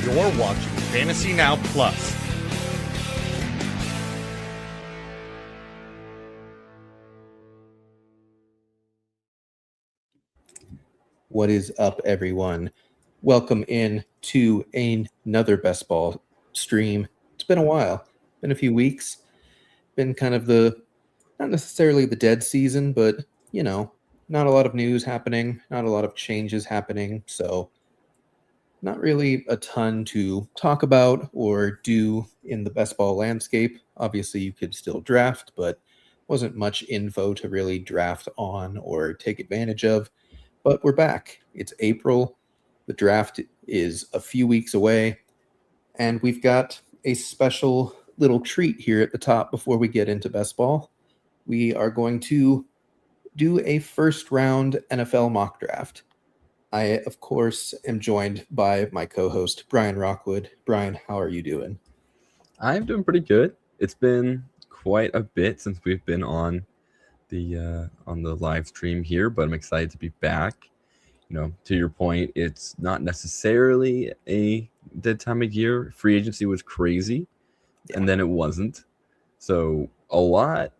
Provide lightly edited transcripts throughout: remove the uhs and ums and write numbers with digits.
You're watching Fantasy Now Plus. What is up, everyone? Welcome in to another best ball stream. It's been a while, been a few weeks, been kind of not necessarily the dead season, but not a lot of news happening, not a lot of changes happening, so not really a ton to talk about or do in the best ball landscape. Obviously, you could still draft, but wasn't much info to really draft on or take advantage of. But we're back. It's April. The draft is a few weeks away, and we've got a special little treat here at the top before we get into best ball. We are going to do a first round NFL mock draft. I, of course, am joined by my co-host, Bryan Rockwood. Bryan, how are you doing? I'm doing pretty good. It's been quite a bit since we've been on the live stream here, but I'm excited to be back. You know, to your point, it's not necessarily a dead time of year. Free agency was crazy, and then it wasn't. So a lot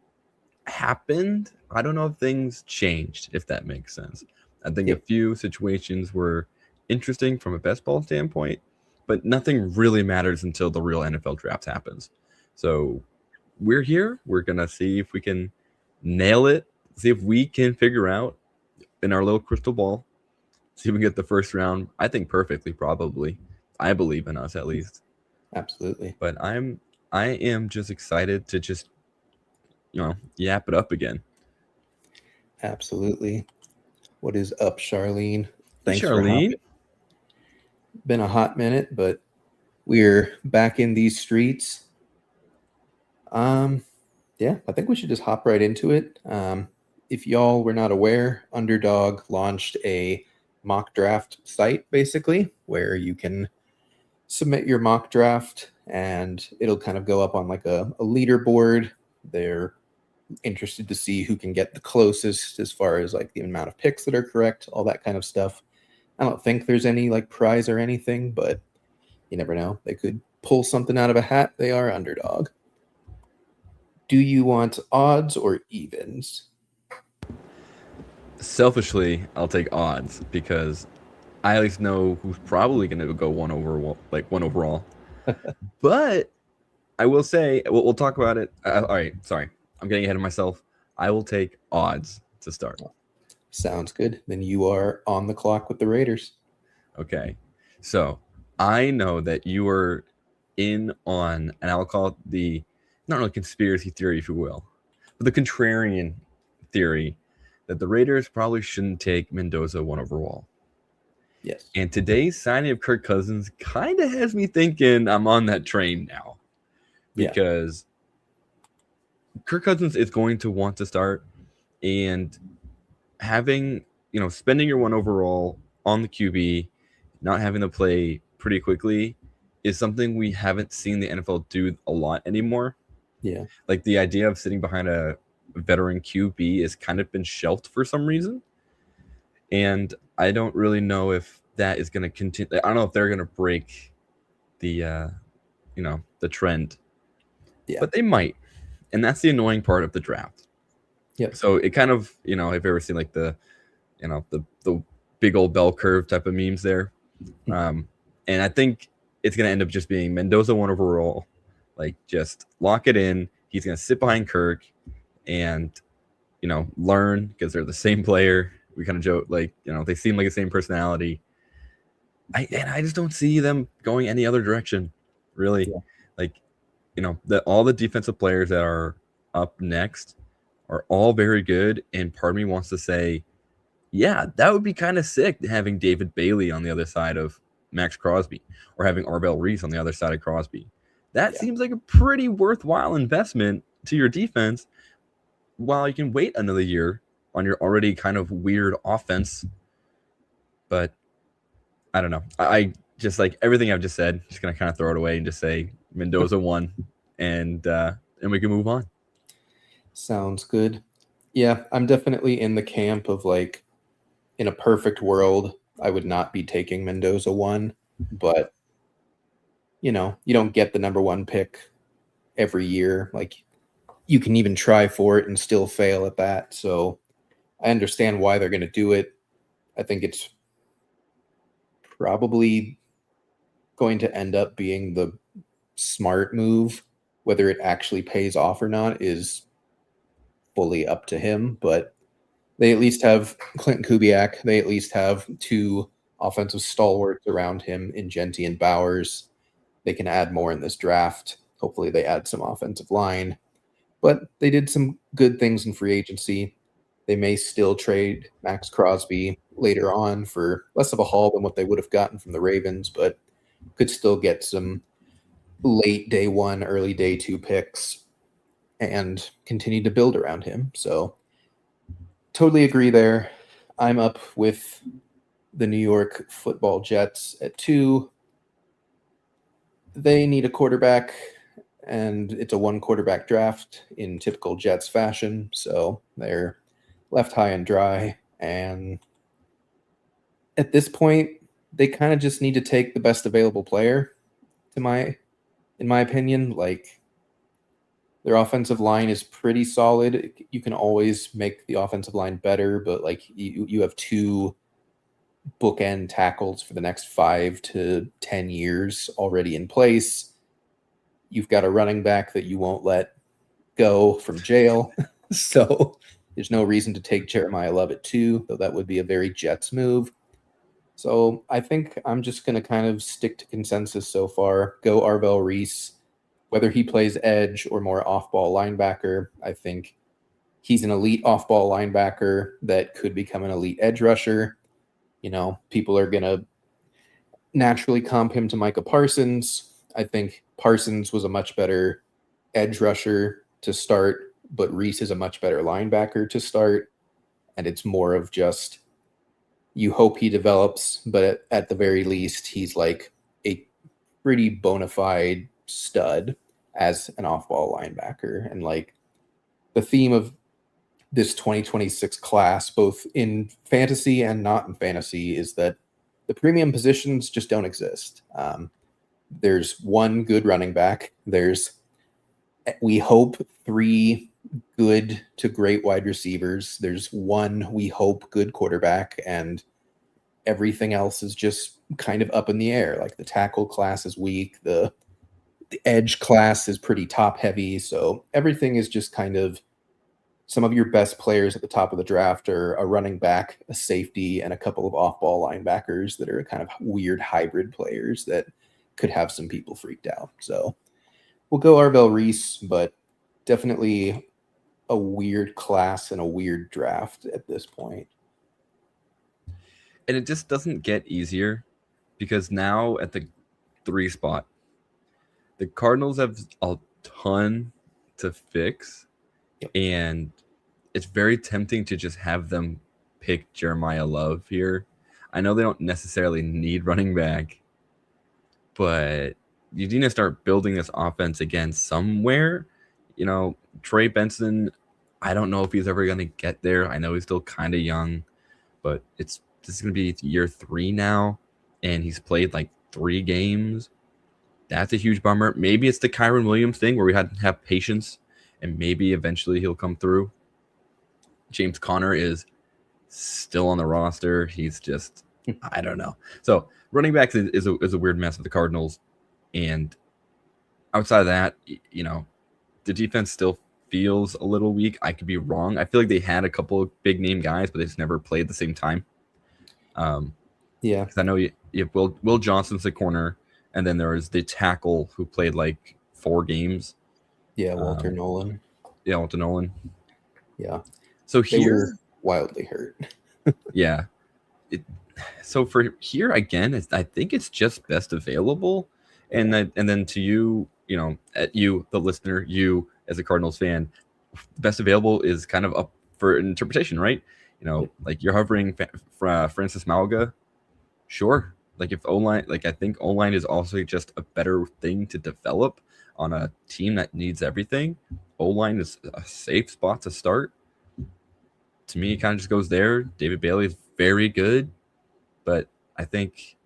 happened. I don't know if things changed, if that makes sense. I think a few situations were interesting from a best ball standpoint, but nothing really matters until the real NFL draft happens. So we're here. We're going to see if we can nail it, see if we can figure out in our little crystal ball, see if we can get the first round. I think perfectly, probably. I believe in us at least. Absolutely. But I am just excited to just, yap it up again. Absolutely. What is up, Charlene? Thanks, Charlene. Been a hot minute, but we're back in these streets. I think we should just hop right into it. If y'all were not aware, Underdog launched a mock draft site, basically, where you can submit your mock draft and it'll kind of go up on like a leaderboard. They're interested to see who can get the closest as far as like the amount of picks that are correct, all that kind of stuff. I don't think there's any like prize or anything, but you never know. They could pull something out of a hat. They are Underdog. Do you want odds or evens? Selfishly, I'll take odds because I at least know who's probably going to go one overall. But I will say, we'll talk about it. All right, sorry. I'm getting ahead of myself. I will take odds to start. Sounds good. Then you are on the clock with the Raiders. Okay. So I know that you are in on, and I'll call it the, not really conspiracy theory, if you will, but the contrarian theory that the Raiders probably shouldn't take Mendoza one overall. Yes. And today's signing of Kirk Cousins kind of has me thinking I'm on that train now. Because Kirk Cousins is going to want to start, and having, spending your one overall on the QB, not having to play pretty quickly is something we haven't seen the NFL do a lot anymore. Yeah. Like the idea of sitting behind a veteran QB has kind of been shelved for some reason. And I don't really know if that is going to continue. I don't know if they're going to break the trend. Yeah. But they might. And that's the annoying part of the draft. Yep. So it kind of, if you've ever seen like the big old bell curve type of memes there. And I think it's going to end up just being Mendoza one overall. Like, just lock it in. He's going to sit behind Kirk and, learn because they're the same player. We kind of joke, like, they seem like the same personality. I just don't see them going any other direction, really. Yeah. Like, all the defensive players that are up next are all very good. And part of me wants to say, yeah, that would be kind of sick having David Bailey on the other side of Max Crosby or having Arbel Reese on the other side of Crosby. That seems like a pretty worthwhile investment to your defense while you can wait another year on your already kind of weird offense. But I don't know. I just, like everything I've just said, just going to kind of throw it away and just say Mendoza won, and we can move on. Sounds good. Yeah, I'm definitely in the camp of like, in a perfect world, I would not be taking Mendoza one, but you don't get the number one pick every year. Like, you can even try for it and still fail at that. So I understand why they're going to do it. I think it's probably going to end up being the smart move. Whether it actually pays off or not is fully up to him, but they at least have Clinton Kubiak. They at least have two offensive stalwarts around him in Genty and Bowers. They can add more in this draft. Hopefully they add some offensive line. But they did some good things in free agency. They may still trade Max Crosby later on for less of a haul than what they would have gotten from the Ravens, but could still get some late day one, early day two picks and continue to build around him. So totally agree there. I'm up with the New York Football Jets at 2. They need a quarterback, and it's a one quarterback draft in typical Jets fashion. So they're left high and dry. And at this point, they kind of just need to take the best available player, in my opinion. Like, their offensive line is pretty solid. You can always make the offensive line better, but like you have two bookend tackles for the next 5 to 10 years already in place. You've got a running back that you won't let go from jail. So there's no reason to take Jeremiah Love at 2, though that would be a very Jets move. So I think I'm just going to kind of stick to consensus so far. Go Arvell Reese. Whether he plays edge or more off-ball linebacker, I think he's an elite off-ball linebacker that could become an elite edge rusher. People are going to naturally comp him to Micah Parsons. I think Parsons was a much better edge rusher to start, but Reese is a much better linebacker to start. And it's more of just, you hope he develops, but at the very least, he's like a pretty bona fide stud as an off-ball linebacker. And like, the theme of this 2026 class, both in fantasy and not in fantasy, is that the premium positions just don't exist. There's one good running back. There's, we hope, 3 good to great wide receivers. There's one, we hope, good quarterback, and everything else is just kind of up in the air. Like, the tackle class is weak. The edge class is pretty top heavy. So everything is just kind of, some of your best players at the top of the draft are a running back, a safety, and a couple of off-ball linebackers that are kind of weird hybrid players that could have some people freaked out. So we'll go Arvell Reese, but definitely a weird class and a weird draft at this point. And it just doesn't get easier, because now at the 3 spot, the Cardinals have a ton to fix. Yep. And it's very tempting to just have them pick Jeremiah Love here. I know they don't necessarily need running back, but you need to start building this offense again somewhere. Trey Benson, I don't know if he's ever going to get there. I know he's still kind of young, but this is going to be year 3 now, and he's played like 3 games. That's a huge bummer. Maybe it's the Kyron Williams thing where we had to have patience, and maybe eventually he'll come through. James Conner is still on the roster. He's just, I don't know. So running backs is a weird mess with the Cardinals. And outside of that, the defense still feels a little weak. I could be wrong. I feel like they had a couple of big name guys, but they just never played at the same time. Yeah. Because I know you have Will Johnson's the corner, and then there was the tackle who played like 4 games. Yeah, Walter Nolan. Yeah, Walter Nolan. Yeah. So They here, were wildly hurt. yeah. So for here again, I think it's just best available, and then to you, at you, the listener, you as a Cardinals fan, best available is kind of up for interpretation, right? Like you're hovering Francis Malga, sure. Like if O-line, like I think O-line is also just a better thing to develop on a team that needs everything. O-line is a safe spot to start. To me, it kind of just goes there. David Bailey is very good, but I think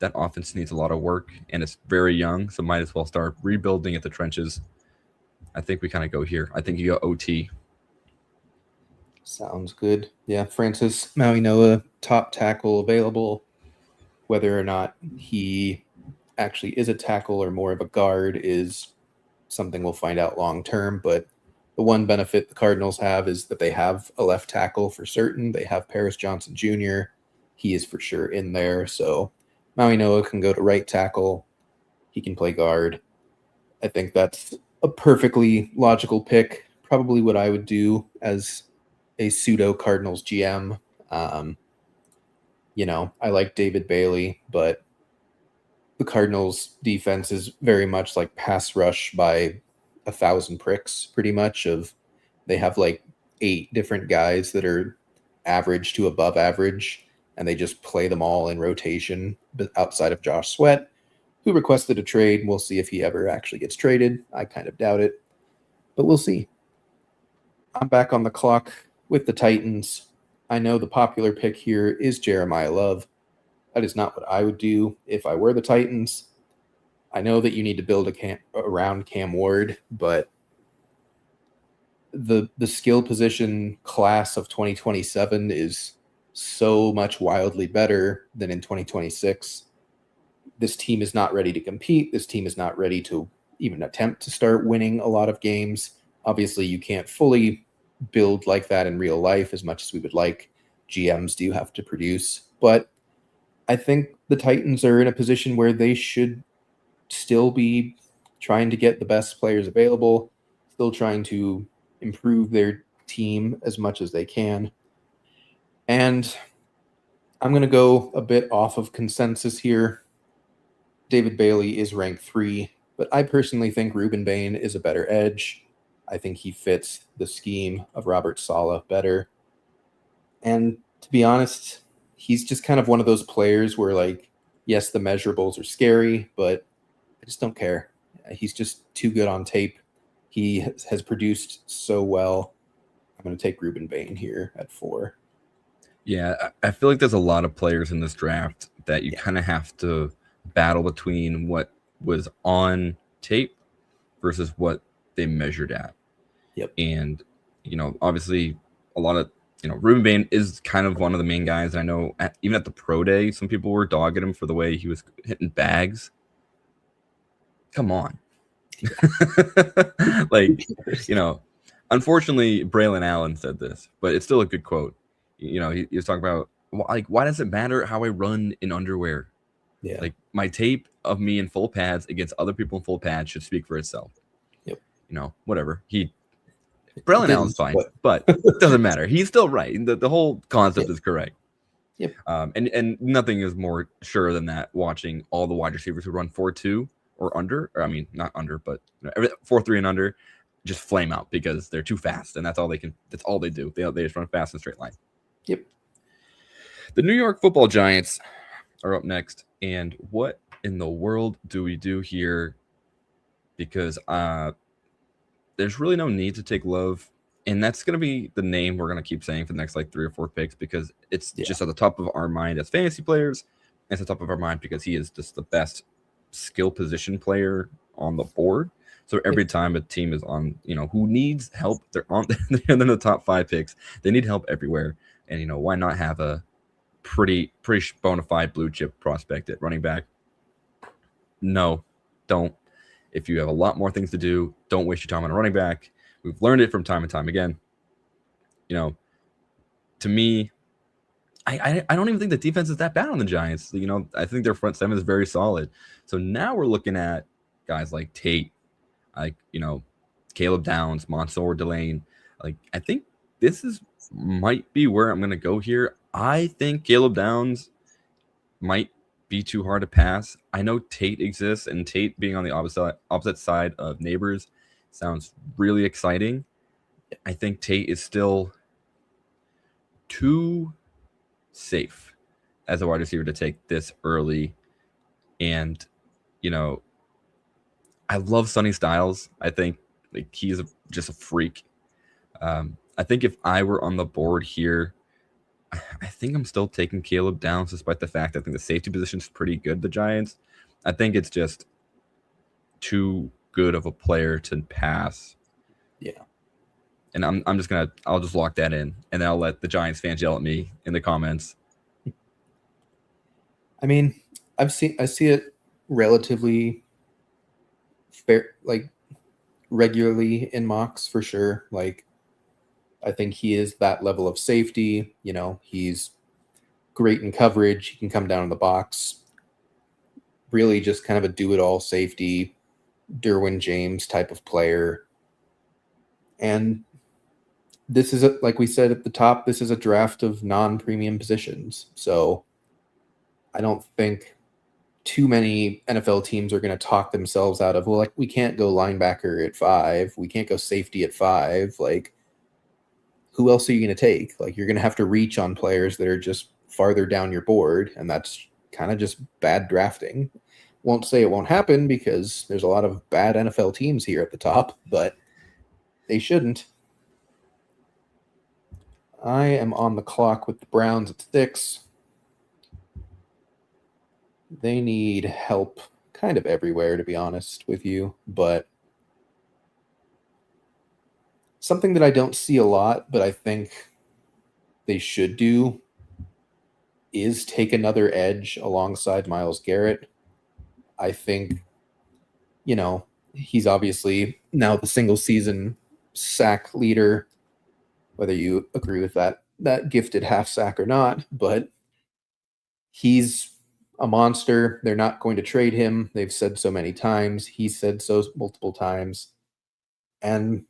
that offense needs a lot of work, and it's very young, so might as well start rebuilding at the trenches. I think we kind of go here. I think you go OT. Sounds good. Yeah, Francis Maui Noah, top tackle available. Whether or not he actually is a tackle or more of a guard is something we'll find out long term. But the one benefit the Cardinals have is that they have a left tackle for certain. They have Paris Johnson Jr. He is for sure in there. So Maui Noah can go to right tackle. He can play guard. I think that's a perfectly logical pick. Probably what I would do as a pseudo Cardinals GM. I like David Bailey, but the Cardinals defense is very much like pass rush by 1,000 pricks, pretty much. They have like 8 different guys that are average to above average, and they just play them all in rotation outside of Josh Sweat, who requested a trade. We'll see if he ever actually gets traded. I kind of doubt it, but we'll see. I'm back on the clock with the Titans. I know the popular pick here is Jeremiah Love. That is not what I would do if I were the Titans. I know that you need to build around Cam Ward, but the skill position class of 2027 is so much wildly better than in 2026. This team is not ready to compete. This team is not ready to even attempt to start winning a lot of games. Obviously, you can't fully build like that in real life as much as we would like. GMs do have to produce, but I think the Titans are in a position where they should still be trying to get the best players available, still trying to improve their team as much as they can. And I'm going to go a bit off of consensus here. David Bailey is ranked 3, but I personally think Ruben Bain is a better edge. I think he fits the scheme of Robert Saleh better. And to be honest, he's just kind of one of those players where, like, yes, the measurables are scary, but I just don't care. He's just too good on tape. He has produced so well. I'm going to take Ruben Bain here at 4. Yeah, I feel like there's a lot of players in this draft that you kind of have to battle between what was on tape versus what they measured at. Yep. And, obviously a lot of, Ruben Bain is kind of one of the main guys. I know even at the pro day, some people were dogging him for the way he was hitting bags. Come on. Unfortunately, Braylon Allen said this, but it's still a good quote. He was talking about, why does it matter how I run in underwear? Yeah. Like, my tape of me in full pads against other people in full pads should speak for itself. Yep. Whatever. Braylon Allen's fine, but it doesn't matter. He's still right. The whole concept is correct. Yep. And nothing is more sure than that, watching all the wide receivers who run 4.2 or under, or I mean, not under, but 4.3 and under, just flame out because they're too fast, and that's all they do. They just run fast in a straight line. Yep. The New York Football Giants are up next, and what in the world do we do here? Because there's really no need to take Love, and that's going to be the name we're going to keep saying for the next 3 or 4 picks, because it's just at the top of our mind as fantasy players. It's at the top of our mind because he is just the best skill position player on the board. So every time a team is on, who needs help, they're in the top 5 picks. They need help everywhere. And, why not have a pretty bona fide blue chip prospect at running back? No, don't. If you have a lot more things to do, don't waste your time on a running back. We've learned it from time and time again. To me, I don't even think the defense is that bad on the Giants. I think their front 7 is very solid. So now we're looking at guys like Tate, Caleb Downs, Mansour Delane. I think this might be where I'm going to go here. I think Caleb Downs might be too hard to pass. I know Tate exists, and Tate being on the opposite side of Neighbors sounds really exciting. I think Tate is still too safe as a wide receiver to take this early. And, I love Sonny Styles. I think he's just a freak. I think if I were on the board here, I think I'm still taking Caleb Downs, despite the fact that I think the safety position is pretty good. The Giants, I think it's just too good of a player to pass. Yeah. And I'll just lock that in, and then I'll let the Giants fans yell at me in the comments. I mean, I see it relatively fair, like regularly in mocks for sure. Like, I think he is that level of safety. You know, he's great in coverage. He can come down in the box. Really, just kind of a do-it-all safety, Derwin James type of player. And this is like we said at the top, this is a draft of non-premium positions. So I don't think too many NFL teams are going to talk themselves out of, well, like, we can't go linebacker at 5. We can't go safety at 5. Like, who else are you going to take? Like, you're going to have to reach on players that are just farther down your board. And that's kind of just bad drafting. Won't say it won't happen because there's a lot of bad NFL teams here at the top, but they shouldn't. I am on the clock with the Browns at 6. They need help kind of everywhere, to be honest with you, but something that I don't see a lot, but I think they should do is take another edge alongside Myles Garrett. I think, you know, he's obviously now the single season sack leader, whether you agree with that gifted half sack or not, but he's a monster. They're not going to trade him. They've said so many times. He said so multiple times. And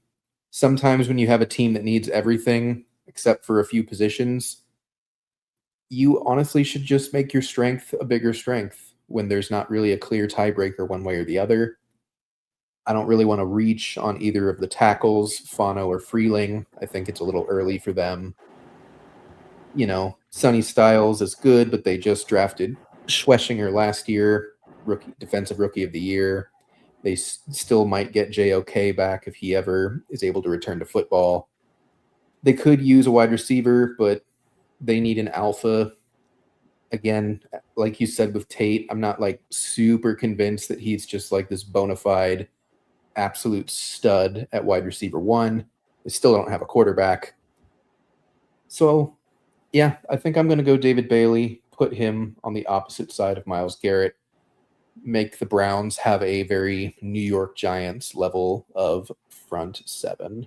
sometimes when you have a team that needs everything except for a few positions, you honestly should just make your strength a bigger strength when there's not really a clear tiebreaker one way or the other. I don't really want to reach on either of the tackles, Fano or Freeling. I think it's a little early for them. You know, Sonny Styles is good, but they just drafted Schweschinger last year, defensive rookie of the year. They still might get JOK back if he ever is able to return to football. They could use a wide receiver, but they need an alpha. Again, like you said with Tate, I'm not like super convinced that he's just like this bona fide absolute stud at wide receiver 1. They still don't have a quarterback. So, yeah, I think I'm going to go David Bailey, put him on the opposite side of Myles Garrett, make the Browns have a very New York Giants level of front 7.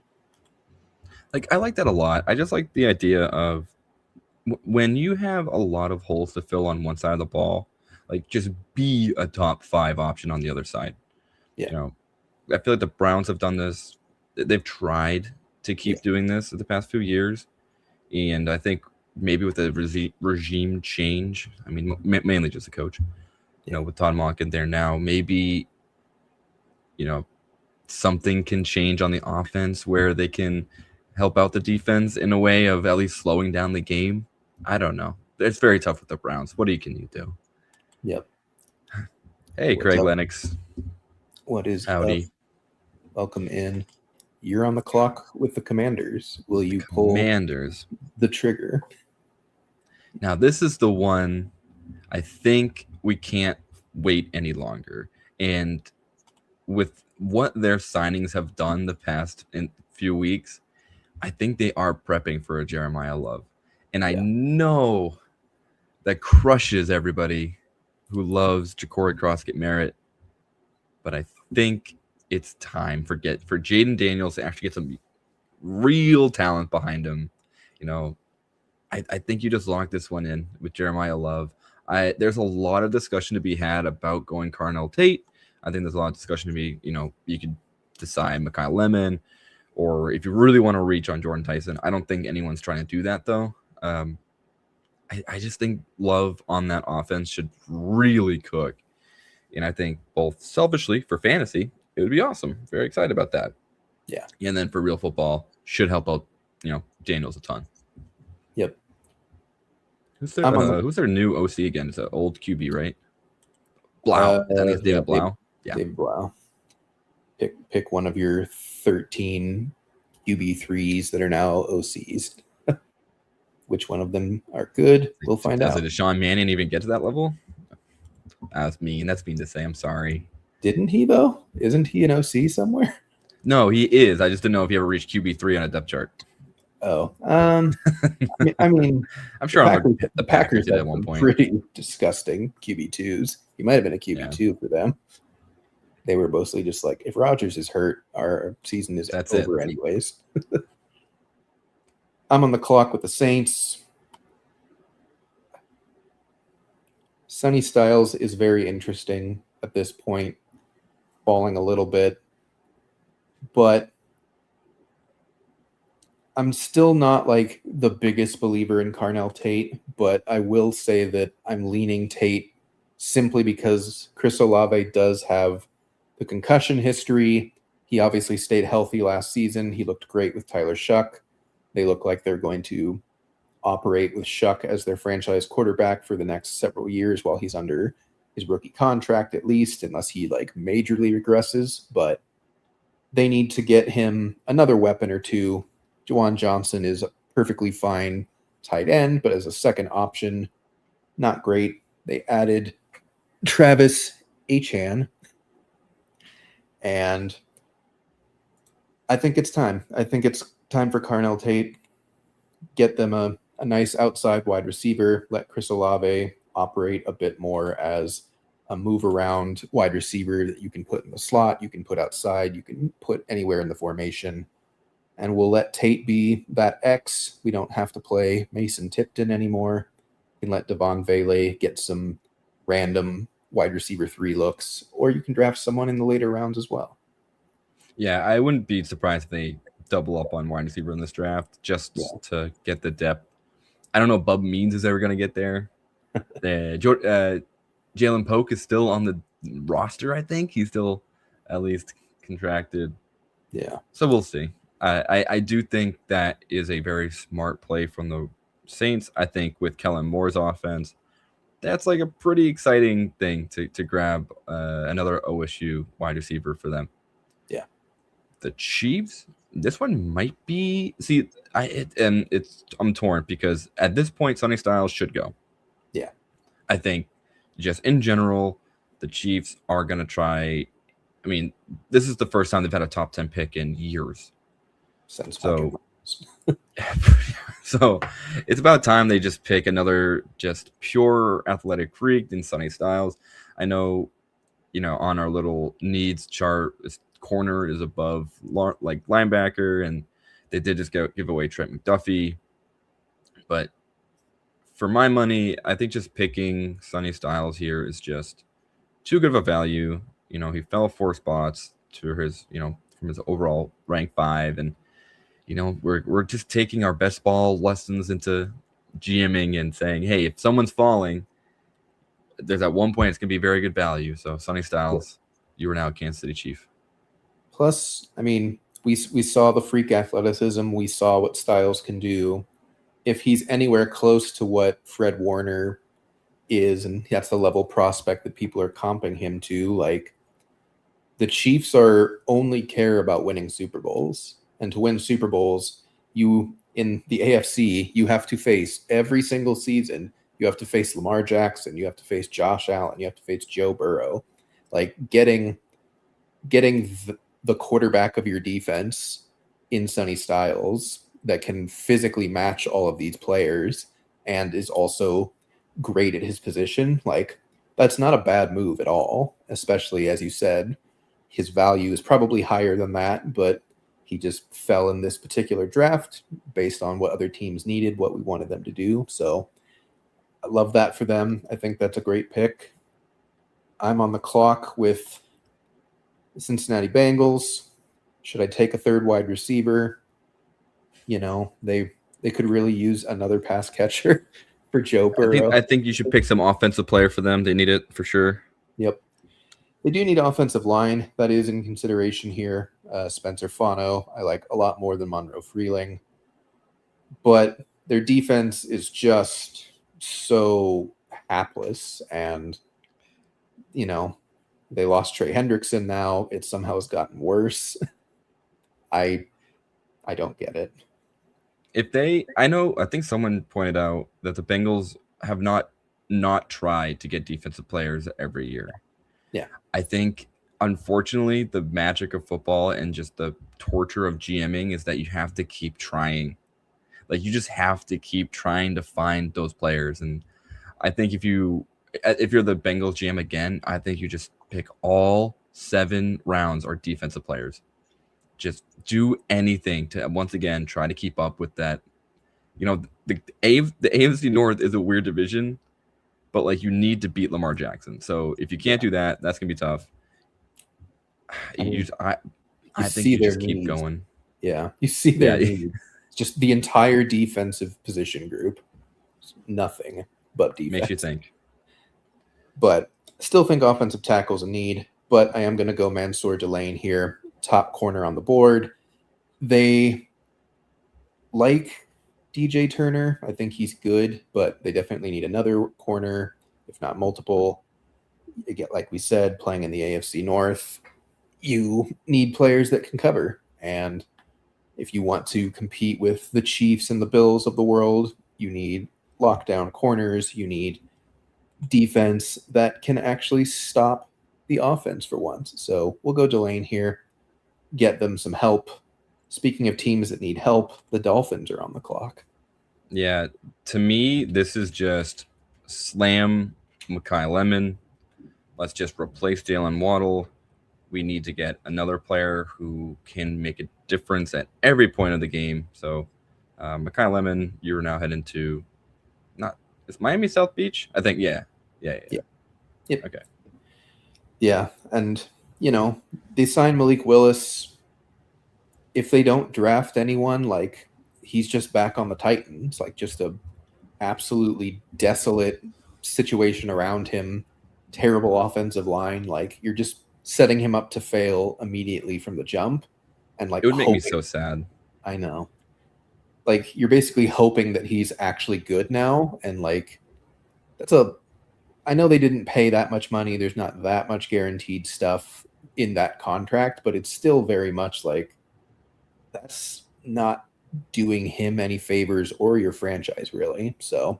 Like, I like that a lot. I just like the idea of when you have a lot of holes to fill on one side of the ball, like, just be a top 5 option on the other side. Yeah. You know, I feel like the Browns have done this. They've tried to keep doing this in the past few years. And I think maybe with the regime change, I mean, mainly just the coach, you know, with Todd Monken there now, maybe, you know, something can change on the offense where they can help out the defense in a way of at least slowing down the game. I don't know. It's very tough with the Browns. What can you do? Yep. Hey, What's Craig up? Lennox. What is Howdy. up? Welcome in. You're on the clock with the Commanders. Will you pull Commanders the trigger? Now, this is the one I think we can't wait any longer. And with what their signings have done the past few weeks, I think they are prepping for a Jeremiah Love. And I know that crushes everybody who loves Ja'Cory Crossett-Merritt, but I think it's time for Jaden Daniels to actually get some real talent behind him. You know, I think you just lock this one in with Jeremiah Love. There's a lot of discussion to be had about going Carnell Tate. I think there's a lot of discussion to be, you know, you could decide Mekhi Lemon, or if you really want to reach on Jordan Tyson. I don't think anyone's trying to do that, though. I just think Love on that offense should really cook. And I think both selfishly for fantasy, it would be awesome. Very excited about that. Yeah. And then for real football, should help out, you know, Daniels a ton. Yep. Who's their new OC again? It's an old QB, right? Blau. I think it's David Blau. David Blau. Pick one of your 13 QB3s that are now OCs. Which one of them are good? We'll find out. Does Deshaun Manning even get to that level? That's mean. That's mean to say. I'm sorry. Didn't he though? Isn't he an OC somewhere? No, he is. I just didn't know if he ever reached QB3 on a depth chart. Oh, I mean, I'm sure the Packers did had at one some point. pretty disgusting QB2s. He might have been a QB2 for them. They were mostly just like, if Rodgers is hurt, our season is over anyways. I'm on the clock with the Saints. Sonny Styles is very interesting at this point, falling a little bit, but I'm still not like the biggest believer in Carnell Tate, but I will say that I'm leaning Tate simply because Chris Olave does have the concussion history. He obviously stayed healthy last season. He looked great with Tyler Shuck. They look like they're going to operate with Shuck as their franchise quarterback for the next several years while he's under his rookie contract, at least, unless he like majorly regresses. But they need to get him another weapon or two. Juwan Johnson is a perfectly fine tight end, but as a second option, not great. They added Travis Achan, and I think it's time. I think it's time for Carnell Tate. Get them a nice outside wide receiver. Let Chris Olave operate a bit more as a move around wide receiver that you can put in the slot, you can put outside, you can put anywhere in the formation. And we'll let Tate be that X. We don't have to play Mason Tipton anymore. We can let Devon Vele get some random wide receiver 3 looks, or you can draft someone in the later rounds as well. Yeah, I wouldn't be surprised if they double up on wide receiver in this draft just to get the depth. I don't know if Bub Means is ever going to get there. Jalen Polk is still on the roster, I think. He's still at least contracted. Yeah. So we'll see. I do think that is a very smart play from the Saints. I think with Kellen Moore's offense, that's like a pretty exciting thing to grab another OSU wide receiver for them. Yeah. The Chiefs, this one might be I'm torn because at this point Sonny Styles should go. Yeah. I think just in general, the Chiefs are gonna try. I mean, this is the first time they've had a top 10 pick in years. So it's about time they just pick another just pure athletic freak than Sonny Styles. I know, on our little needs chart, corner is above like linebacker, and they did just give away Trent McDuffie. But for my money, I think just picking Sonny Styles here is just too good of a value. He fell 4 spots to his, from his overall rank 5, and we're just taking our best ball lessons into GMing and saying, hey, if someone's falling, there's at one point it's gonna be very good value. So Sonny Styles, you are now a Kansas City Chief. Plus, I mean, we saw the freak athleticism. We saw what Styles can do. If he's anywhere close to what Fred Warner is, and that's the level prospect that people are comping him to, like, the Chiefs only care about winning Super Bowls. And to win Super Bowls, you in the AFC, you have to face every single season. You have to face Lamar Jackson. You have to face Josh Allen. You have to face Joe Burrow. Like getting the quarterback of your defense in Sonny Styles that can physically match all of these players and is also great at his position. Like, that's not a bad move at all, especially as you said, his value is probably higher than that, but he just fell in this particular draft based on what other teams needed, what we wanted them to do. So I love that for them. I think that's a great pick. I'm on the clock with the Cincinnati Bengals. Should I take a third wide receiver? They could really use another pass catcher for Joe Burrow. I think you should pick some offensive player for them. They need it for sure. Yep. They do need offensive line. That is in consideration here. Spencer Fano, I like a lot more than Monroe Freeling. But their defense is just so hapless. And, they lost Trey Hendrickson now. It somehow has gotten worse. I don't get it. I think someone pointed out that the Bengals have not tried to get defensive players every year. Yeah. I think, unfortunately, the magic of football and just the torture of GMing is that you have to keep trying. Like, you just have to keep trying to find those players. And I think if you're the Bengals GM again, I think you just pick all 7 rounds are defensive players. Just do anything to once again try to keep up with that. The AFC North is a weird division, but like you need to beat Lamar Jackson. So if you can't do that, that's gonna be tough. I think you just keep going. Yeah, you see their needs. Just the entire defensive position group, nothing but defense. Makes you think. But still think offensive tackle's a need. But I am going to go Mansour Delane here, top corner on the board. They like DJ Turner. I think he's good, but they definitely need another corner, if not multiple. You get, like we said, playing in the AFC North, you need players that can cover. And if you want to compete with the Chiefs and the Bills of the world, you need lockdown corners. You need defense that can actually stop the offense for once. So we'll go Delane here, get them some help. Speaking of teams that need help, the Dolphins are on the clock. Yeah, to me, this is just slam Mekhi Lemon. Let's just replace Jalen Waddle. We need to get another player who can make a difference at every point of the game. So, Mekhi Lemon, you're now heading to it's Miami South Beach? I think, yeah. Yep. Okay. Yeah, and, they signed Malik Willis. If they don't draft anyone, like, he's just back on the Titans, like just a absolutely desolate situation around him, terrible offensive line. Like, you're just setting him up to fail immediately from the jump. And like, it would make me so sad. I know. Like, you're basically hoping that he's actually good now. And like, I know they didn't pay that much money. There's not that much guaranteed stuff in that contract, but it's still very much like that's not doing him any favors or your franchise, really. So,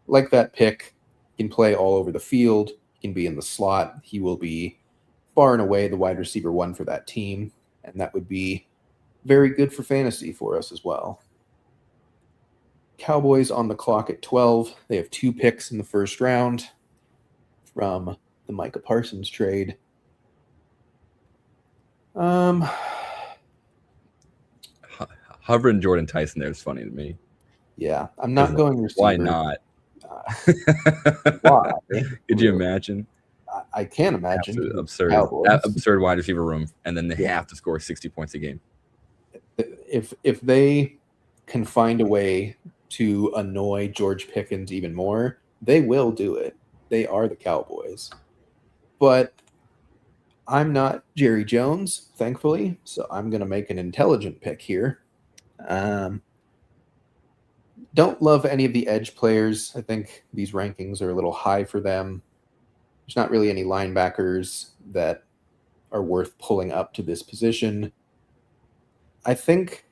like that pick, he can play all over the field. He can be in the slot. He will be far and away the wide receiver 1 for that team, and that would be very good for fantasy for us as well. Cowboys on the clock at 12. They have 2 picks in the first round from the Micah Parsons trade. Hovering Jordan Tyson there is funny to me. Yeah, I'm not going receiver. Why not? Why? Could you imagine? I can't imagine. Absurd wide receiver room, and then they have to score 60 points a game. If they can find a way to annoy George Pickens even more, they will do it. They are the Cowboys. But I'm not Jerry Jones, thankfully, so I'm going to make an intelligent pick here. Don't love any of the edge players. I think these rankings are a little high for them. There's not really any linebackers that are worth pulling up to this position. I think,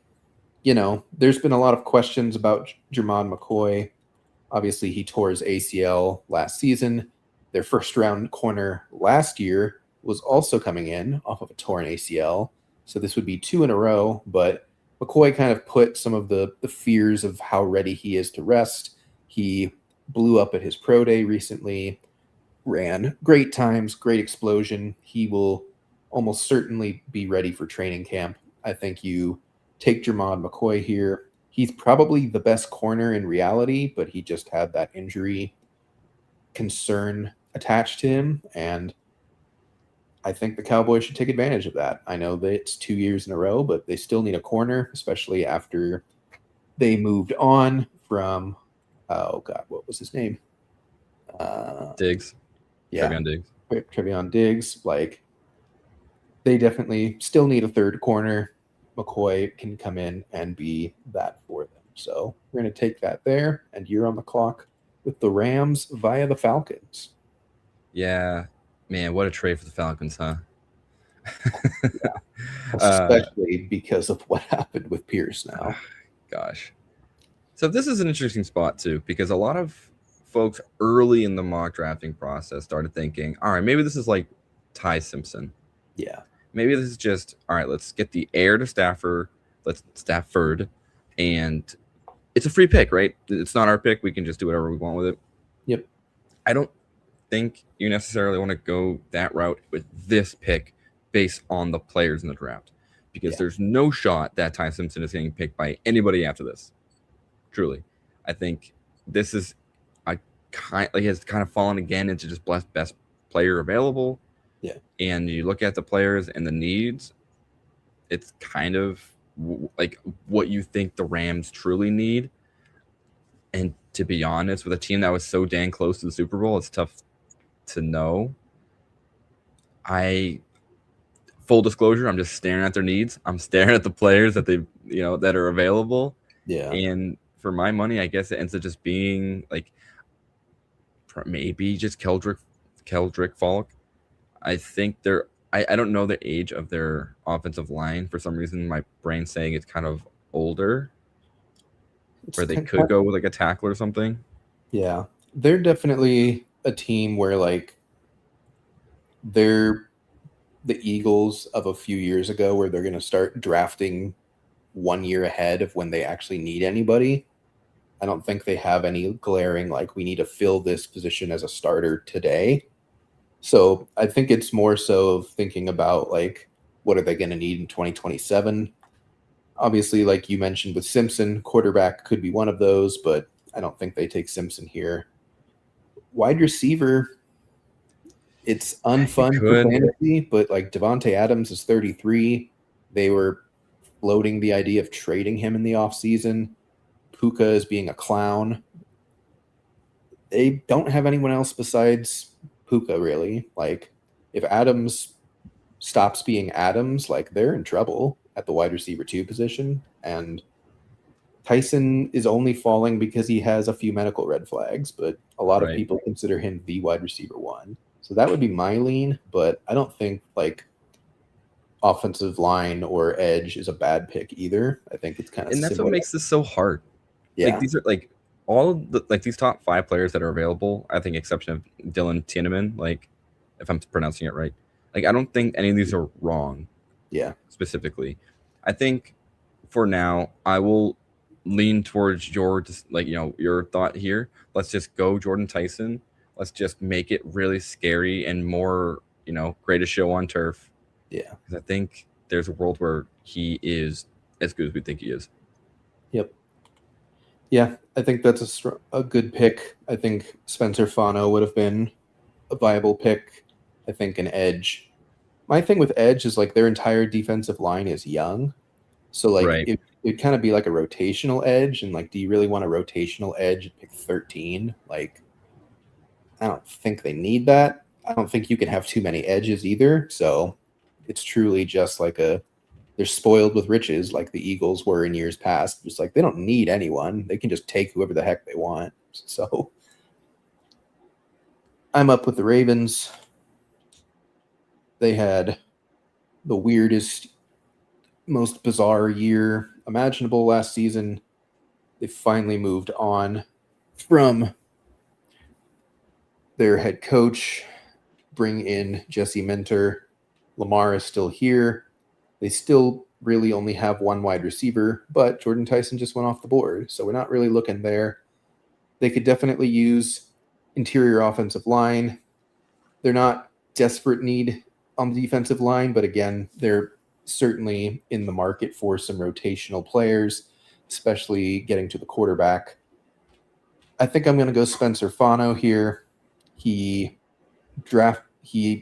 there's been a lot of questions about Jermon McCoy. Obviously, he tore his ACL last season. Their first-round corner last year was also coming in off of a torn ACL. So this would be 2 in a row, but McCoy kind of put some of the fears of how ready he is to rest. He blew up at his pro day recently, ran great times, great explosion. He will almost certainly be ready for training camp. I think you take Jermon McCoy here. He's probably the best corner in reality, but he just had that injury concern attached to him, and I think the Cowboys should take advantage of that. I know that it's 2 years in a row, but they still need a corner, especially after they moved on from, what was his name? Diggs. Yeah. Trevion Diggs. Like, they definitely still need a third corner. McCoy can come in and be that for them. So we're going to take that there, and you're on the clock with the Rams via the Falcons. Yeah. Man, what a trade for the Falcons, huh? Yeah. Especially because of what happened with Pierce now. Gosh. So this is an interesting spot too, because a lot of folks early in the mock drafting process started thinking, all right, maybe this is like Ty Simpson. Yeah. Maybe this is just, all right, let's get the heir to Stafford, and it's a free pick, right? It's not our pick. We can just do whatever we want with it. Yep. I don't think you necessarily want to go that route with this pick based on the players in the draft, because there's no shot that Ty Simpson is getting picked by anybody after this. Truly, I think this is has kind of fallen again into just best player available. Yeah. And you look at the players and the needs, it's kind of like what you think the Rams truly need. And to be honest, with a team that was so dang close to the Super Bowl, it's tough to know. Full disclosure, I'm just staring at their needs. I'm staring at the players that that are available. Yeah. And for my money, I guess it ends up just being like maybe just Keldrick Falk. I think I don't know the age of their offensive line. For some reason, my brain's saying it's kind of older, where they could go with like a tackle or something. Yeah. They're definitely a team where like they're the Eagles of a few years ago, where they're going to start drafting 1 year ahead of when they actually need anybody. I don't think they have any glaring, like, we need to fill this position as a starter today. So I think it's more so of thinking about, like, what are they going to need in 2027? Obviously, like you mentioned with Simpson, quarterback could be one of those, but I don't think they take Simpson here. Wide receiver, it's unfun for fantasy, but like Devontae Adams is 33. They were floating the idea of trading him in the offseason. Puka is being a clown. They don't have anyone else besides Puka, really. Like, if Adams stops being Adams, like, they're in trouble at the wide receiver 2 position. And Tyson is only falling because he has a few medical red flags, but a lot of people consider him the wide receiver 1. So that would be my lean, but I don't think, like, offensive line or edge is a bad pick either. I think it's kind of and that's what makes this so hard. Yeah. Like, these are like all of the these top 5 players that are available, I think, exception of Dylan Tiedemann, like, if I'm pronouncing it right. Like, I don't think any of these are wrong. Yeah. Specifically, I think for now I will lean towards your thought here. Let's just go Jordan Tyson. Let's just make it really scary and more, greatest show on turf. Yeah. Because I think there's a world where he is as good as we think he is. Yep. Yeah, I think that's a good pick. I think Spencer Fano would have been a viable pick. I think an edge. My thing with edge is, like, their entire defensive line is young. So, like, it'd kind of be like a rotational edge. And, like, do you really want a rotational edge at pick 13? Like, I don't think they need that. I don't think you can have too many edges either. So it's truly just like they're spoiled with riches, like the Eagles were in years past. Just like, they don't need anyone. They can just take whoever the heck they want. So I'm up with the Ravens. They had the weirdest, most bizarre year imaginable last season. They finally moved on from their head coach, bring in Jesse Minter. Lamar is still here. They still really only have one wide receiver, but Jordan Tyson just went off the board, so we're not really looking there. They could definitely use interior offensive line. They're not desperate need on the defensive line, but again, they're certainly in the market for some rotational players, especially getting to the quarterback. I think I'm going to go Spencer Fano here. He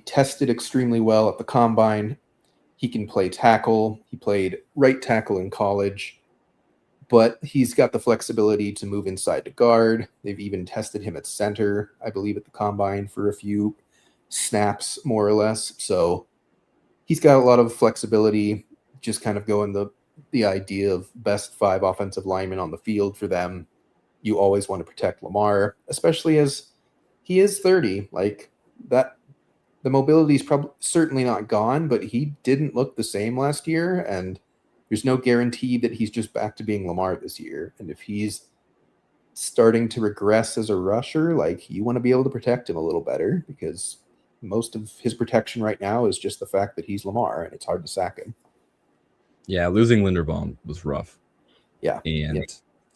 tested extremely well at the combine. He can play tackle. He played right tackle in college, but he's got the flexibility to move inside to guard. They've even tested him at center, I believe, at the combine for a few snaps, more or less. So he's got a lot of flexibility, just kind of going the idea of best 5 offensive linemen on the field for them. You always want to protect Lamar, especially as he is 30. Like, that, the mobility is probably certainly not gone, but he didn't look the same last year, and there's no guarantee that he's just back to being Lamar this year. And if he's starting to regress as a rusher, like you want to be able to protect him a little better because most of his protection right now is just the fact that he's Lamar and it's hard to sack him. Yeah, losing Linderbaum was rough. Yeah. And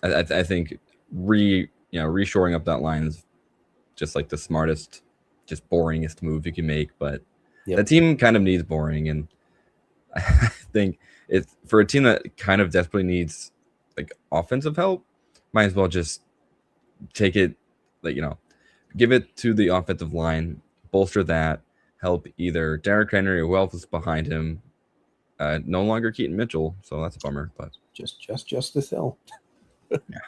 I think reshoring up that line is just like the smartest, just boringest move you can make. But the team kind of needs boring, and I think it's for a team that kind of desperately needs like offensive help, might as well just take it, like, give it to the offensive line, bolster that, help either Derrick Henry or who else is behind him. No longer Keaton Mitchell, so that's a bummer. But just Justice Hill. Yeah.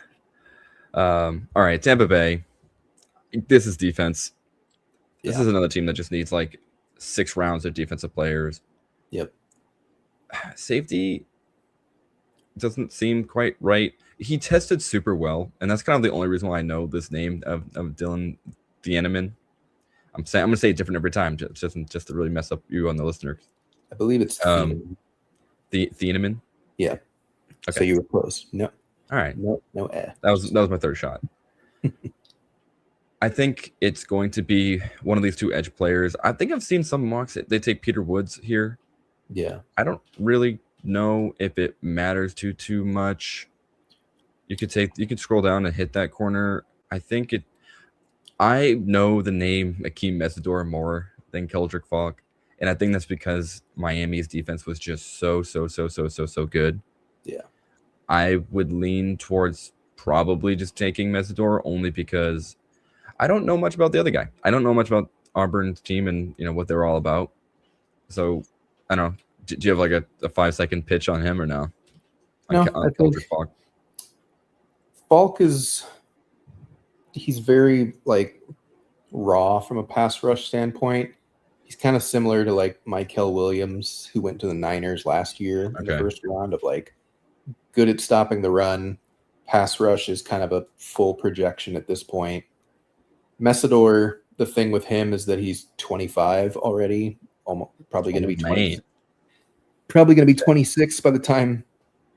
All right, Tampa Bay. This is defense. This is another team that just needs like 6 rounds of defensive players. Yep. Safety doesn't seem quite right. He tested super well, and that's kind of the only reason why I know this name of Dylan Thieneman. I'm gonna say it different every time, just to really mess up you on the listeners. I believe it's Thieneman. Thieneman. Yeah. Okay. So you were close. No. All right. No. That was my third shot. I think it's going to be one of these 2 edge players. I think I've seen some mocks. They take Peter Woods here. Yeah. I don't really know if it matters too much. You could scroll down and hit that corner. I know the name Akeem Mesidor more than Keldrick Falk, and I think that's because Miami's defense was just so good. Yeah. I would lean towards probably just taking Mesidor only because I don't know much about the other guy. I don't know much about Auburn's team and what they're all about. So I don't know. Do you have like a 5-second pitch on him or no? No, I think Falk he's very like raw from a pass rush standpoint. He's kind of similar to like Mykel Williams, who went to the Niners last year in the first round, of like good at stopping the run. Pass rush is kind of a full projection at this point. Mesidor, the thing with him is that he's 25 already, probably going to be 20. Probably going to be 26 by the time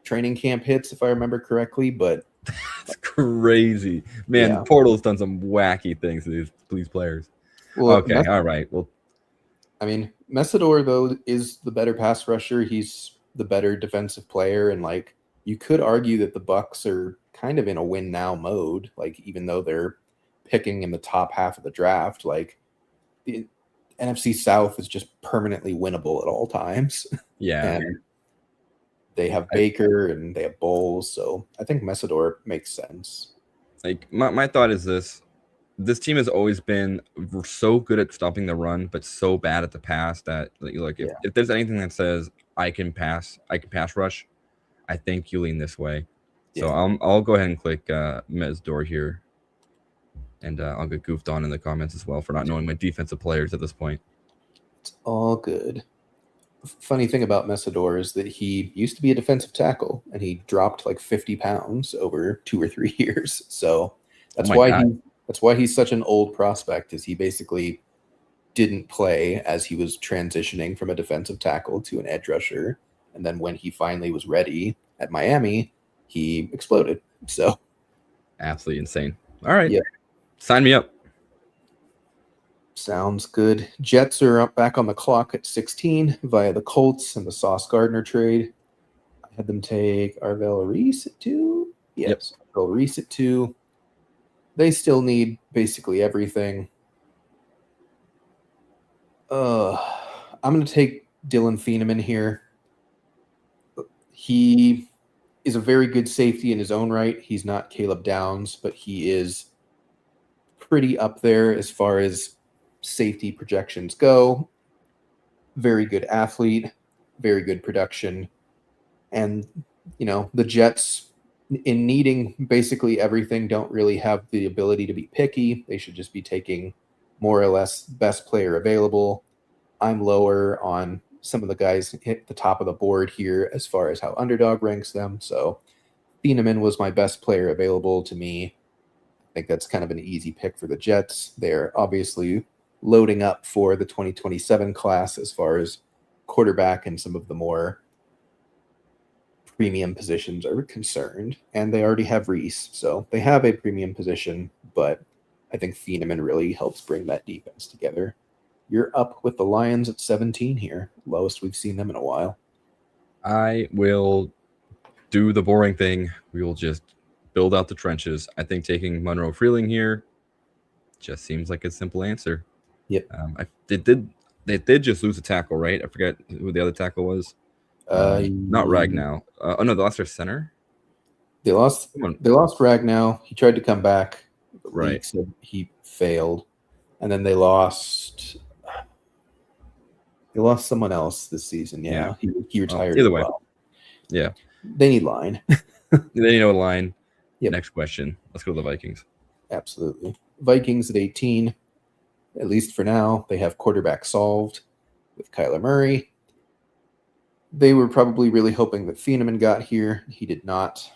training camp hits, if I remember correctly. But that's crazy, man. Yeah. Portal's done some wacky things to these players. Well, okay, all right. Well, I mean, Mesidor though is the better pass rusher. He's the better defensive player, and like you could argue that the Bucs are kind of in a win now mode. Like even though they're picking in the top half of the draft, like the NFC South is just permanently winnable at all times. Yeah. And they have Baker and they have Bowles, so I think Mesidor makes sense. Like my thought is this team has always been so good at stopping the run, but so bad at the pass that like if there's anything that says I can pass rush, I think you lean this way. So I'll go ahead and click Mesidor here. And I'll get goofed on in the comments as well for not knowing my defensive players at this point. It's all good. Funny thing about Mesidor is that he used to be a defensive tackle, and he dropped like 50 pounds over 2 or 3 years. So that's why he's such an old prospect, is he basically didn't play as he was transitioning from a defensive tackle to an edge rusher. And then when he finally was ready at Miami, he exploded. So absolutely insane. All right. Yep. Sign me up. Sounds good. Jets are up back on the clock at 16 via the Colts and the Sauce Gardner trade. I had them take Arvell Reese at 2. Yes, yep. Arvell Reese at 2. They still need basically everything. I'm going to take Dylan Thieneman here. He is a very good safety in his own right. He's not Caleb Downs, but he is pretty up there as far as safety projections go. Very good athlete, very good production. And, the Jets, in needing basically everything, don't really have the ability to be picky. They should just be taking more or less best player available. I'm lower on some of the guys hit the top of the board here as far as how Underdog ranks them. So Thieneman was my best player available to me. I think that's kind of an easy pick for the Jets. They're obviously loading up for the 2027 class as far as quarterback and some of the more premium positions are concerned, and they already have Reese, so they have a premium position, but I think Thieneman really helps bring that defense together. You're up with the Lions at 17 here, lowest we've seen them in a while. I will do the boring thing. We will just build out the trenches. I think taking Monroe Freeling here just seems like a simple answer. Yep. They did just lose a tackle, right? I forget who the other tackle was. Not Ragnow. Oh no, they lost their center. They lost Ragnow. He tried to come back. The league said he failed, and then they lost someone else this season. Yeah. He retired. Either way, yeah, they need line. They need a line. Yep. Next question. Let's go to the Vikings. Absolutely. Vikings at 18. At least for now, they have quarterback solved with Kyler Murray. They were probably really hoping that Thieneman got here. He did not.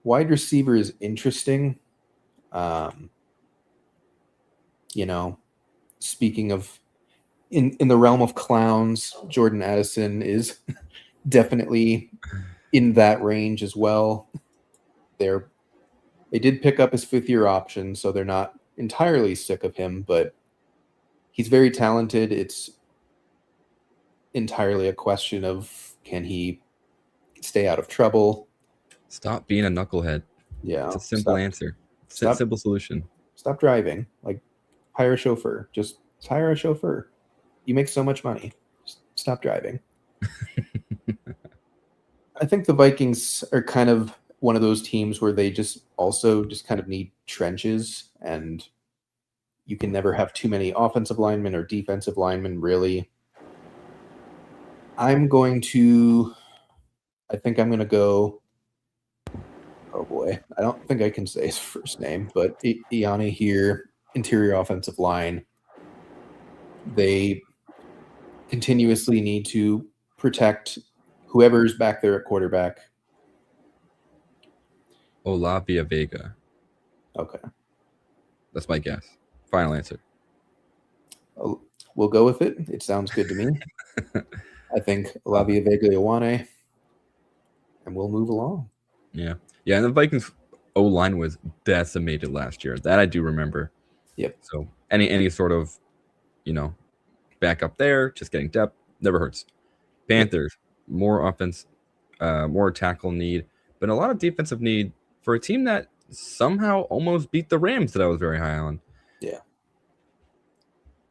Wide receiver is interesting. Speaking of in the realm of clowns, Jordan Addison is definitely in that range as well. They did pick up his fifth-year option, so they're not entirely sick of him, but he's very talented. It's entirely a question of, can he stay out of trouble? Stop being a knucklehead. Yeah. It's a simple answer. It's a simple solution. Stop driving. Like, hire a chauffeur. Just hire a chauffeur. You make so much money. Just stop driving. I think the Vikings are kind of one of those teams where they just kind of need trenches, and you can never have too many offensive linemen or defensive linemen, really. I think I'm going to go, oh boy, I don't think I can say his first name, but Iani here, interior offensive line. They continuously need to protect whoever's back there at quarterback. Olavia Vega. Okay. That's my guess. Final answer. We'll go with it. It sounds good to me. I think Olavia Vega Ioane, and we'll move along. Yeah. Yeah, and the Vikings O-line was decimated last year. That I do remember. Yep. So any sort of, back up there, just getting depth, never hurts. Panthers, more offense, more tackle need, but a lot of defensive need for a team that somehow almost beat the Rams that I was very high on. Yeah.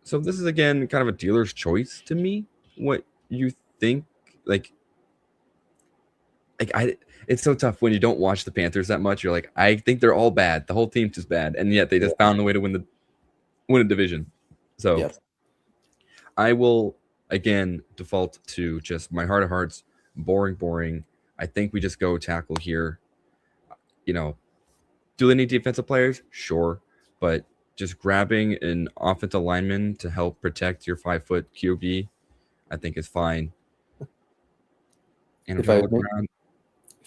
So this is, again, kind of a dealer's choice to me. What you think, it's so tough when you don't watch the Panthers that much. You're like, I think they're all bad. The whole team's just bad, and yet they just found a way to win a division. So I will, again, default to just my heart of hearts, boring. I think we just go tackle here. Do they need defensive players? Sure, but just grabbing an offensive lineman to help protect your 5-foot QB, I think is fine. And if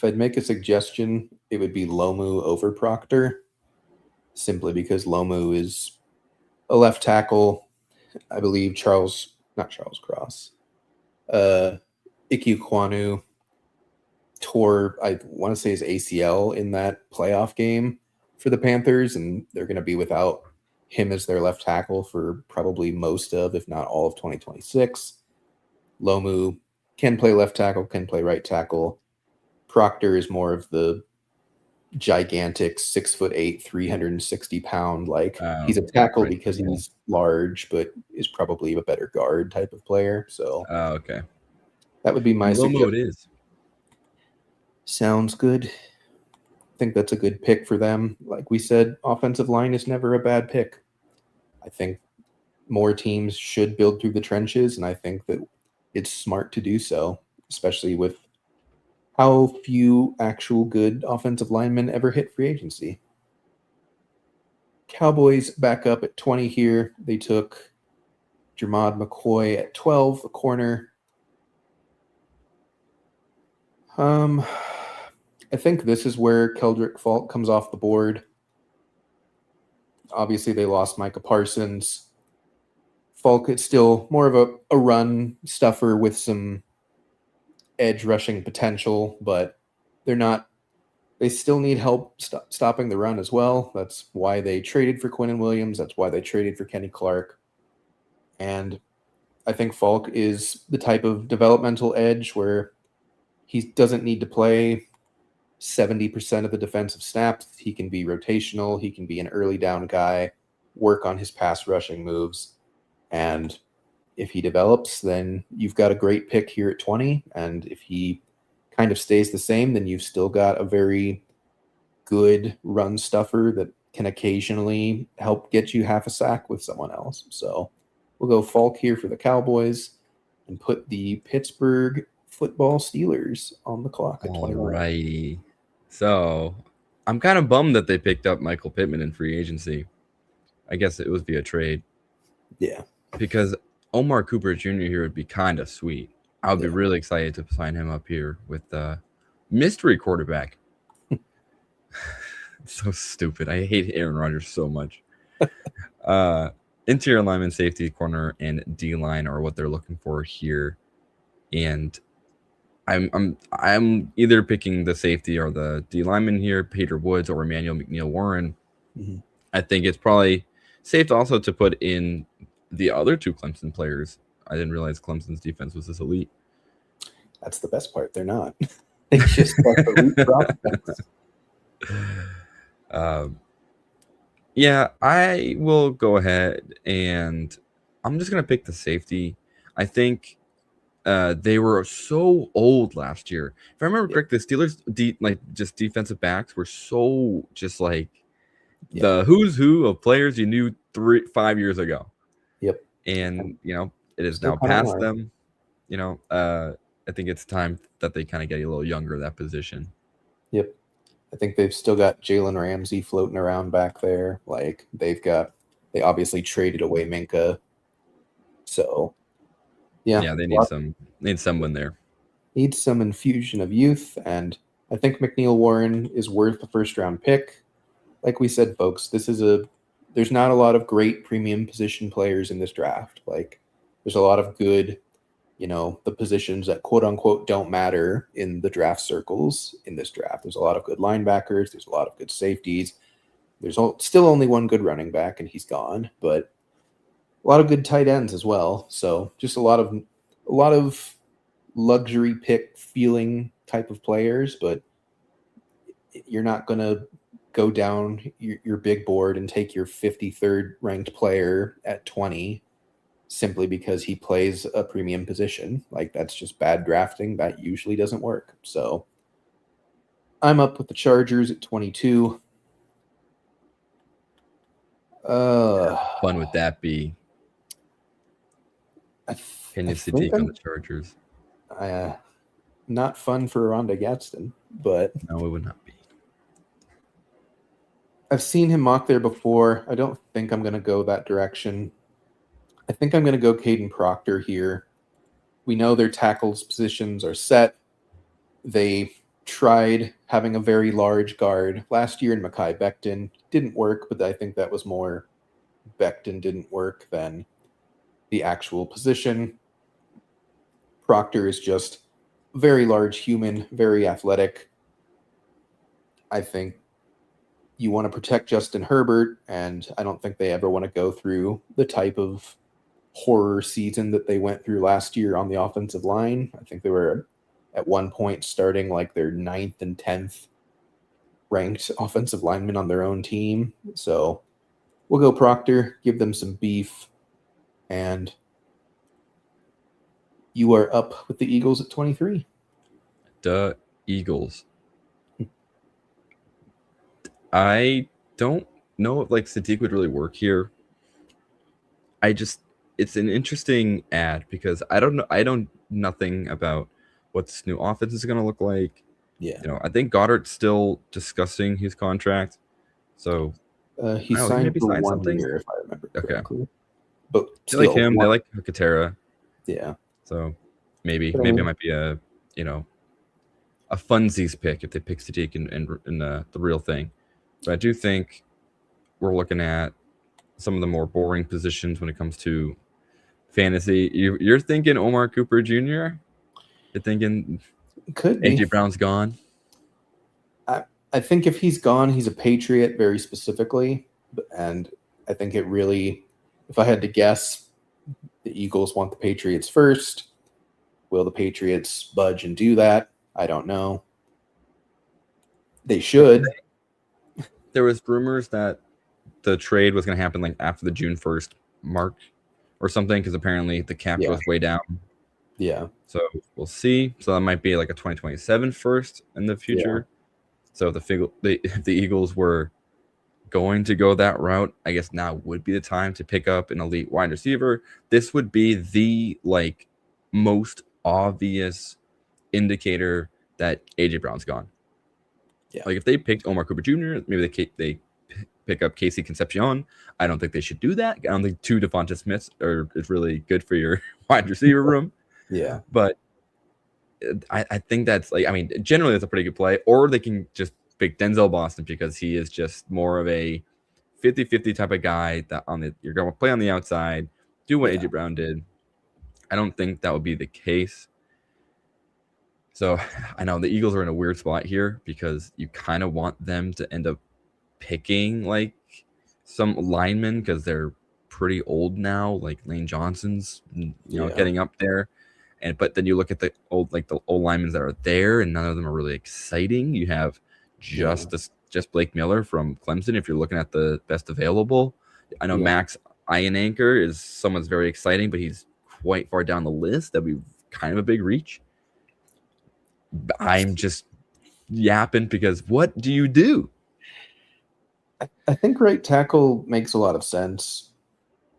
I'd make a suggestion, it would be Lomu over Proctor, simply because Lomu is a left tackle. I believe Ickey Kwanu tore, I want to say, his ACL in that playoff game for the Panthers, and they're going to be without him as their left tackle for probably most of, if not all of 2026. Lomu can play left tackle, can play right tackle. Proctor is more of the gigantic 6'8", 360-pound, he's a tackle because he's large, but is probably a better guard type of player. So okay. That would be my suggestion. It is. Sounds good. I think that's a good pick for them. Like we said, offensive line is never a bad pick. I think more teams should build through the trenches, and I think that it's smart to do so, especially with how few actual good offensive linemen ever hit free agency. Cowboys back up at 20 here. They took Jermod McCoy at 12, the corner. I think this is where Keldrick Falk comes off the board. Obviously, they lost Micah Parsons. Falk is still more of a run stuffer with some edge rushing potential, but they're not. They still need help stopping the run as well. That's why they traded for Quinnen Williams. That's why they traded for Kenny Clark. And I think Falk is the type of developmental edge where he doesn't need to play 70% of the defensive snaps. He can be rotational. He can be an early down guy, work on his pass rushing moves. And if he develops, then you've got a great pick here at 20. And if he kind of stays the same, then you've still got a very good run stuffer that can occasionally help get you half a sack with someone else. So we'll go Falk here for the Cowboys and put the Pittsburgh Football Steelers on the clock at 21. Alrighty. So I'm kind of bummed that they picked up Michael Pittman in free agency. I guess it was via trade. Yeah. Because Omar Cooper Jr. here would be kind of sweet. I would be really excited to sign him up here with mystery quarterback. So stupid. I hate Aaron Rodgers so much. Interior lineman, safety, corner, and D-line are what they're looking for here. And I'm either picking the safety or the D lineman here, Peter Woods or Emmanuel McNeil-Warren. Mm-hmm. I think it's probably safe also to put in the other two Clemson players. I didn't realize Clemson's defense was this elite. That's the best part. They're not. They just got elite prospects. Yeah, I will go ahead and I'm just going to pick the safety. I think they were so old last year. If I remember correctly, the Steelers just defensive backs were so just like the who's who of players you knew 5 years ago. Yep. And it is now past them. I think it's time that they kind of get a little younger in that position. Yep. I think they've still got Jalen Ramsey floating around back there. Like they obviously traded away Minka. So yeah, they need someone there. Needs some infusion of youth, and I think McNeil-Warren is worth a first-round pick. Like we said, folks, there's not a lot of great premium position players in this draft. Like there's a lot of good, the positions that quote unquote don't matter in the draft circles in this draft. There's a lot of good linebackers. There's a lot of good safeties. There's still only one good running back, and he's gone, but a lot of good tight ends as well. So just a lot of luxury pick feeling type of players, but you're not going to go down your big board and take your 53rd ranked player at 20 simply because he plays a premium position. Like that's just bad drafting. That usually doesn't work. So I'm up with the Chargers at 22. How fun would that be? Can you Sadiq on the Chargers? Not fun for Rhonda Gadsden, but no, it would not be. I've seen him mock there before. I don't think I'm going to go that direction. I think I'm going to go Caden Proctor here. We know their tackles positions are set. They tried having a very large guard last year in Mekhi Becton. Didn't work, but I think that was more Becton didn't work than the actual position. Proctor is just a very large human, very athletic. I think you want to protect Justin Herbert, and I don't think they ever want to go through the type of horror season that they went through last year on the offensive line. I think they were at one point starting like their 9th and 10th ranked offensive linemen on their own team. So we'll go Proctor, give them some beef, and you are up with the Eagles at 23. The Eagles. I don't know if Sadiq would really work here. It's an interesting ad because I don't know. I don't nothing about what this new offense is going to look like. Yeah. I think Goddard's still discussing his contract. So he signed for 1 year, if I remember correctly. Okay. But they like him. They like Katera. Yeah. So maybe it might be a funsies pick if they pick Sadiq and the real thing. But I do think we're looking at some of the more boring positions when it comes to fantasy. You're thinking Omar Cooper Jr.? You're thinking Could be. AJ Brown's gone? I think if he's gone, he's a Patriot very specifically. And I think it really, if I had to guess, the Eagles want the Patriots first. Will the Patriots budge and do that? I don't know. They should. There was rumors that the trade was going to happen like after the June 1st mark or something, because apparently the cap goes way down. Yeah. So we'll see. So that might be like a 2027 first in the future. So if the Eagles were going to go that route, I guess now would be the time to pick up an elite wide receiver. This would be the like most obvious indicator that AJ Brown's gone. Yeah. Like if they picked Omar Cooper Jr., maybe they pick up Casey Concepcion. I don't think they should do that. I don't think 2 Devonta Smiths is really good for your wide receiver room. Yeah. But I think that's like, I mean, generally that's a pretty good play. Or they can just pick Denzel Boston because he is just more of a 50-50 type of guy that you're going to play on the outside, do what AJ Brown did. I don't think that would be the case. So I know the Eagles are in a weird spot here because you kind of want them to end up picking like some linemen because they're pretty old now, like Lane Johnson's, getting up there. But then you look at the old linemen that are there, and none of them are really exciting. You have just Blake Miller from Clemson if you're looking at the best available. I know Max Ironanker is someone's very exciting, but he's quite far down the list. That'd be kind of a big reach. I'm just yapping because what do you do? I think right tackle makes a lot of sense,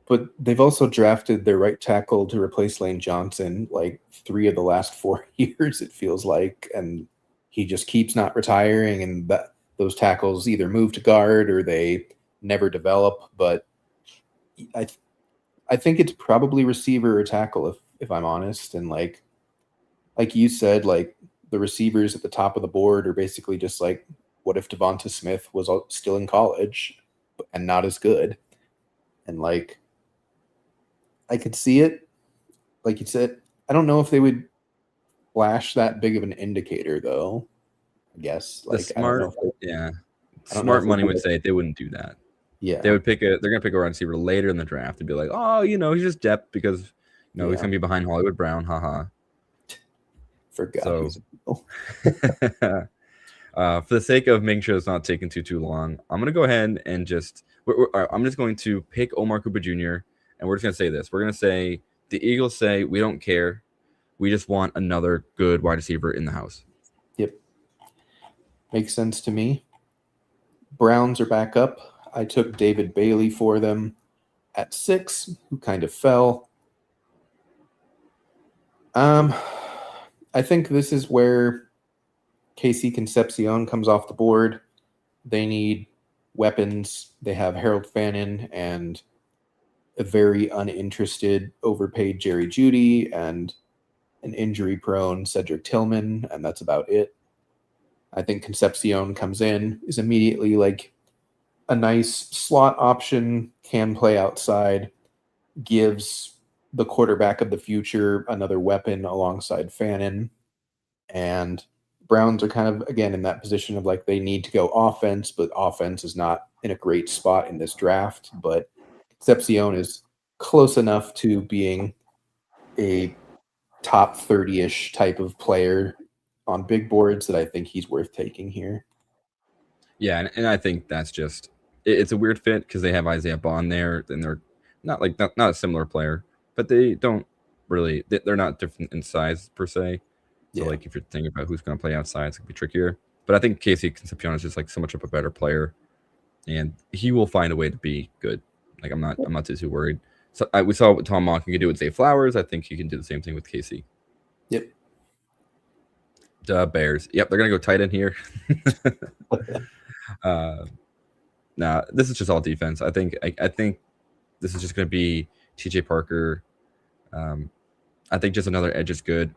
but they've also drafted their right tackle to replace Lane Johnson like 3 of the last 4 years, it feels like, and he just keeps not retiring, and those tackles either move to guard or they never develop. But I think it's probably receiver or tackle if I'm honest, and like you said, like the receivers at the top of the board are basically just like, what if Devonta Smith was still in college and not as good? And like, I could see it. Like you said, I don't know if they would flash that big of an indicator, though. I guess like smart money would say they wouldn't do that. Yeah, they would they're gonna pick a wide receiver later in the draft and be like, oh, he's just depth because he's gonna be behind Hollywood Brown, haha. Forgot. So, for the sake of making sure it's not taking too long, I'm gonna go ahead and I'm just going to pick Omar Cooper Jr. and we're just gonna say this. We're gonna say the Eagles say we don't care, we just want another good wide receiver in the house. Yep, makes sense to me. Browns are back up. I took David Bailey for them at 6, who kind of fell. I think this is where Casey Concepcion comes off the board. They need weapons. They have Harold Fannin and a very uninterested, overpaid Jerry Jeudy and an injury-prone Cedric Tillman, and that's about it. I think Concepcion comes in, is immediately like a nice slot option, can play outside, gives the quarterback of the future another weapon alongside Fannin. And Browns are kind of, again, in that position of like they need to go offense, but offense is not in a great spot in this draft. But Concepcion is close enough to being a top 30-ish type of player on big boards that I think he's worth taking here. Yeah, and I think that's just it's a weird fit because they have Isaiah Bond there, and they're not a similar player, but they don't really they're not different in size per se. So like if you're thinking about who's going to play outside, it's going to be trickier. But I think Casey Concepcion is just like so much of a better player, and he will find a way to be good. Like I'm not too worried. So we saw what Tom Monken could do with Zay Flowers. I think he can do the same thing with Casey. Yep. Bears. Yep, they're gonna go tight end here. Nah, this is just all defense. I think this is just gonna be TJ Parker. I think just another edge is good.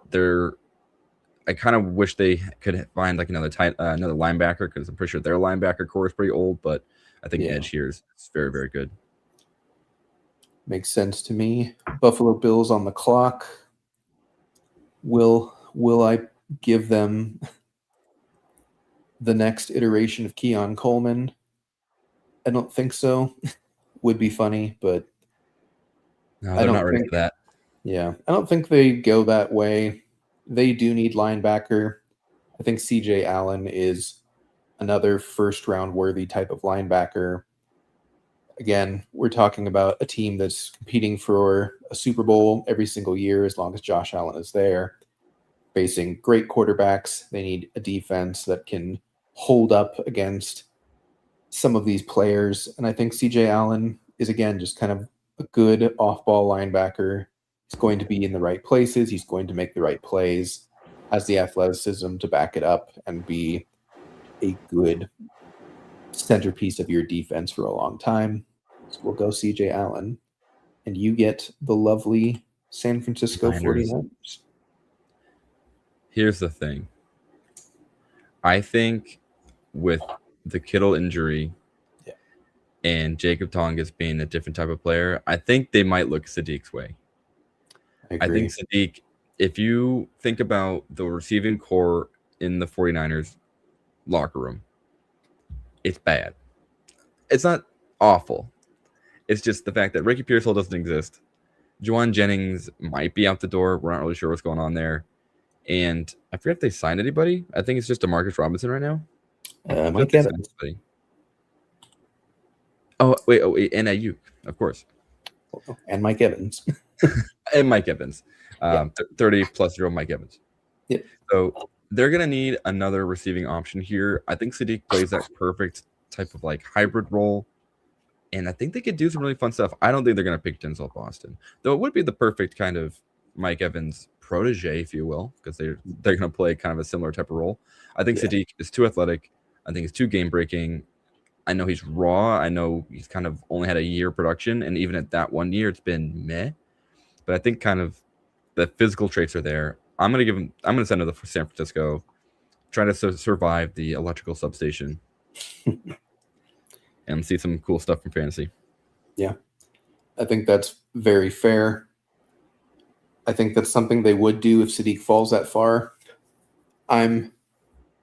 I kind of wish they could find like another linebacker because I'm pretty sure their linebacker core is pretty old, but I think edge here is very, very good. Makes sense to me. Buffalo Bills on the clock. Will Will I give them the next iteration of Keon Coleman? I don't think so. Would be funny, but No, I they're don't not ready think. for that. Yeah, I don't think they go that way. They do need linebacker. I think CJ Allen is another first round worthy type of linebacker. Again, we're talking about a team that's competing for a Super Bowl every single year as long as Josh Allen is there. Facing great quarterbacks, they need a defense that can hold up against some of these players. And I think CJ Allen is, again, just kind of a good off ball linebacker. He's going to be in the right places, he's going to make the right plays, has the athleticism to back it up and be a good centerpiece of your defense for a long time. So we'll go CJ Allen. And you get the lovely San Francisco Niners. 49ers. Here's the thing. I think with the Kittle injury and Jacob Tongas being a different type of player, I think they might look Sadiq's way. I think Sadiq, if you think about the receiving core in the 49ers locker room, it's bad. It's not awful. It's just the fact that Ricky Pearsall doesn't exist. Juwan Jennings might be out the door. We're not really sure what's going on there. And I forget if they signed anybody. I think it's just DeMarcus Robinson right now. Mike Evans. Oh, wait, and Ayuk, of course. And Mike Evans. And Mike Evans. 30-plus-year-old Mike Evans. Yep. So they're going to need another receiving option here. I think Sadiq plays that perfect type of like hybrid role. And I think they could do some really fun stuff. I don't think they're going to pick Denzel Boston, though it would be the perfect kind of Mike Evans protege, if you will, because they're going to play kind of a similar type of role. I think Sadiq is too athletic. I think he's too game breaking. I know he's raw. I know he's kind of only had a year production, and even at that 1 year, it's been meh. But I think kind of the physical traits are there. I'm going to send him to San Francisco, try to survive the electrical substation. And see some cool stuff from fantasy. Yeah, I think that's very fair. I think that's something they would do if Sadiq falls that far. I'm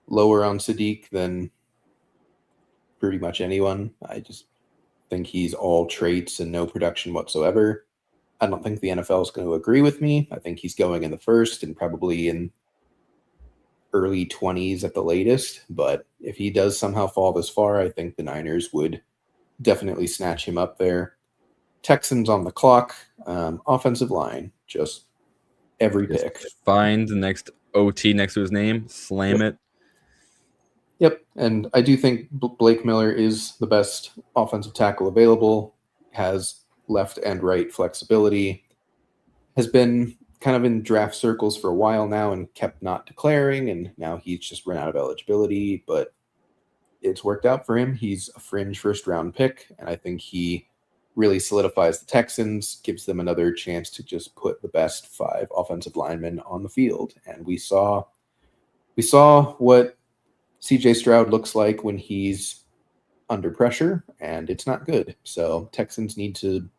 lower on Sadiq than pretty much anyone. I just think he's all traits and no production whatsoever. I don't think the NFL is going to agree with me. I think he's going in the first and probably in early 20s at the latest. But if he does somehow fall this far, I think the Niners would definitely snatch him up there. Texans on the clock. Offensive line, just every pick. Find the next OT next to his name, slam it. Yep, and I do think Blake Miller is the best offensive tackle available, has left and right flexibility, has been kind of in draft circles for a while now and kept not declaring, and now he's just run out of eligibility, but it's worked out for him. He's a fringe first-round pick, and I think he really solidifies the Texans, gives them another chance to just put the best 5 offensive linemen on the field. And we saw what CJ Stroud looks like when he's under pressure, and it's not good. So Texans need to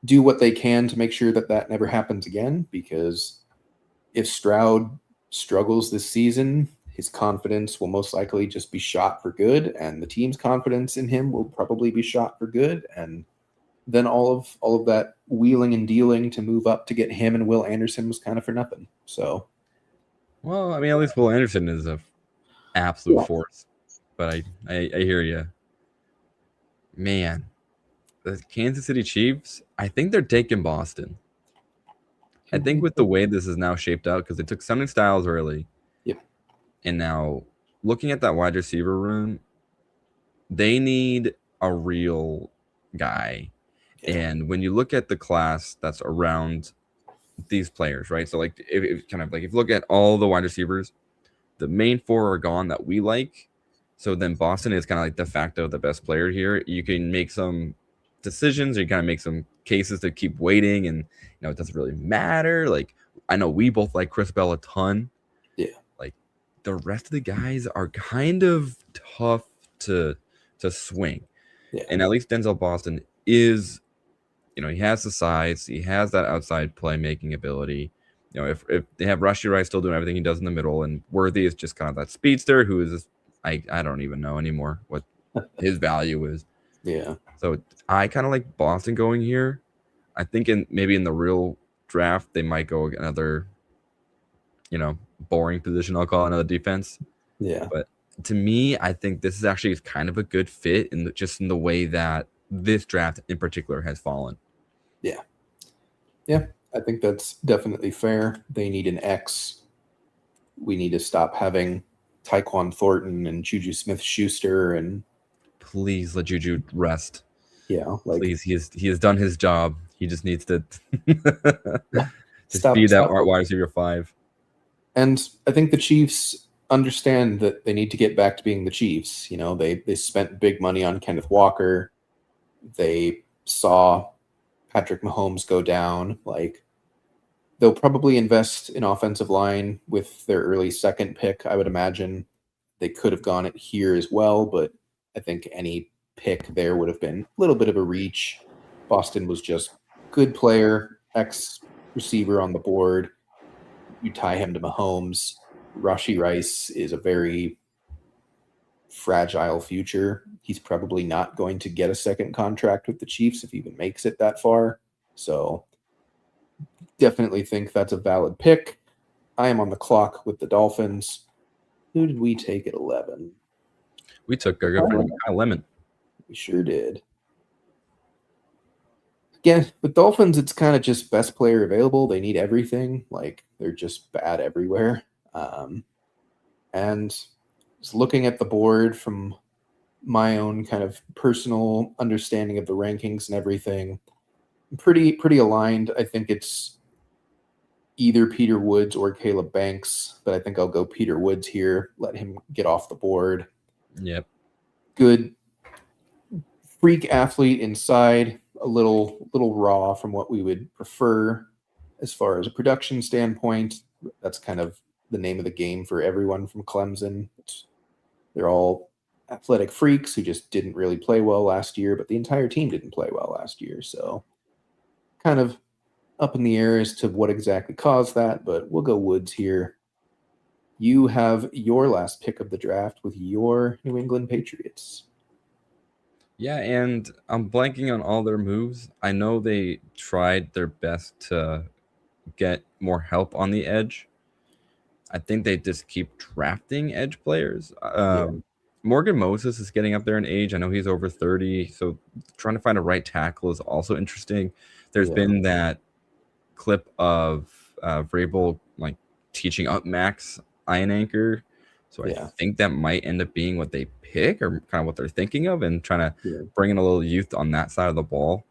do what they can to make sure that that never happens again, because if Stroud struggles this season, his confidence will most likely just be shot for good, and the team's confidence in him will probably be shot for good, and then all of that wheeling and dealing to move up to get him and Will Anderson was kind of for nothing. So, well, I mean, at least Will Anderson is a absolute force. But I hear you, man. The Kansas City Chiefs, I think they're taking Boston. I think with the way this is now shaped out, because they took Sonny Styles early. Yep. And now looking at that wide receiver room, they need a real guy. Yeah. And when you look at the class that's around these players, right? So like if you look at all the wide receivers, the main 4 are gone that we like. So then Boston is kind of like de facto the best player here. You can make some decisions, or you kind of make some cases to keep waiting, and it doesn't really matter. Like, I know we both like Chris Bell a ton. Yeah. Like, the rest of the guys are kind of tough to swing. Yeah. And at least Denzel Boston is, he has the size, he has that outside playmaking ability. if they have Rushy Rice still doing everything he does in the middle, and Worthy is just kind of that speedster who is I don't even know anymore what his value is. Yeah. So I kind of like Boston going here. I think maybe in the real draft they might go another, boring position. I'll call it another defense. Yeah. But to me, I think this is actually kind of a good fit just in the way that this draft in particular has fallen. Yeah. Yeah. I think that's definitely fair. They need an X. We need to stop having Tyquan Thornton and Juju Smith-Schuster and please let Juju rest. Yeah, like please, he has done his job. He just needs to stop, be that stop. wide receiver 5. And I think the Chiefs understand that they need to get back to being the Chiefs. They spent big money on Kenneth Walker. They saw Patrick Mahomes go down. Like, they'll probably invest in offensive line with their early second pick, I would imagine. They could have gone it here as well, but I think any pick there would have been a little bit of a reach. Boston was just good player, ex-receiver on the board. You tie him to Mahomes. Rashee Rice is a very fragile future. He's probably not going to get a second contract with the Chiefs if he even makes it that far. So definitely think that's a valid pick. I am on the clock with the Dolphins. Who did we take at 11? We took our good friend Kyle Lemon. We sure did. Again, with Dolphins, it's kind of just best player available. They need everything. Like, they're just bad everywhere. And just looking at the board from my own kind of personal understanding of the rankings and everything, pretty aligned. I think it's either Peter Woods or Caleb Banks, but I think I'll go Peter Woods here. Let him get off the board. Yep. Good freak athlete inside, a little raw from what we would prefer as far as a production standpoint. That's kind of the name of the game for everyone from Clemson. They're all athletic freaks who just didn't really play well last year, but the entire team didn't play well last year. So kind of up in the air as to what exactly caused that, but we'll go Woods here. You have your last pick of the draft with your New England Patriots. Yeah, and I'm blanking on all their moves. I know they tried their best to get more help on the edge. I think they just keep drafting edge players. Morgan Moses is getting up there in age. I know he's over 30, so trying to find a right tackle is also interesting. There's been that clip of Vrabel like teaching up Max Iron Anchor, so I think that might end up being what they pick or kind of what they're thinking of, and trying to bring in a little youth on that side of the ball.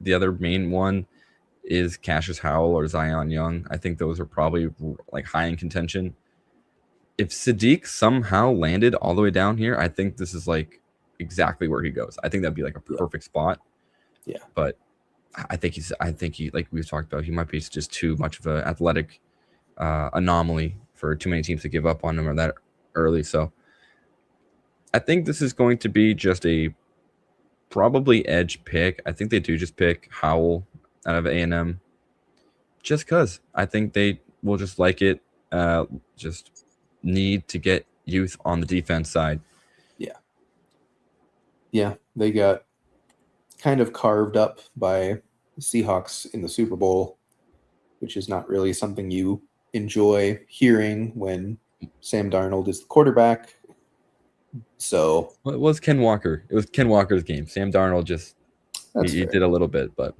The other main one is Cassius Howell or Zion Young. I think those are probably like high in contention. If Sadiq somehow landed all the way down here, I think this is like exactly where he goes. I think that'd be like a perfect spot. Yeah. But I think he like we've talked about, he might be just too much of an athletic anomaly for too many teams to give up on him or that early. So I think this is going to be just a probably edge pick. I think they do just pick Howell out of A&M just because I think they will just like it. Just need to get youth on the defense side. Yeah, they got kind of carved up by the Seahawks in the Super Bowl, which is not really something you enjoy hearing when Sam Darnold is the quarterback. So it was Ken Walker. It was Ken Walker's game. Sam Darnold just he did a little bit, but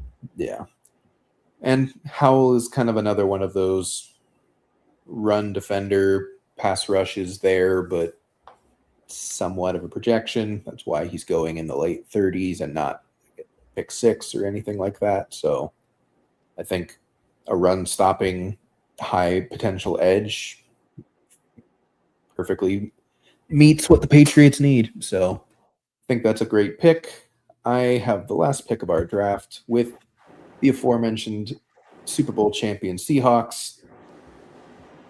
and Howell is kind of another one of those run defender, pass rush is there, but somewhat of a projection. That's why he's going in the late 30s and not pick 6 or anything like that. So I think a run stopping high potential edge perfectly meets what the Patriots need. So I think that's a great pick. I have the last pick of our draft with the aforementioned Super Bowl champion Seahawks.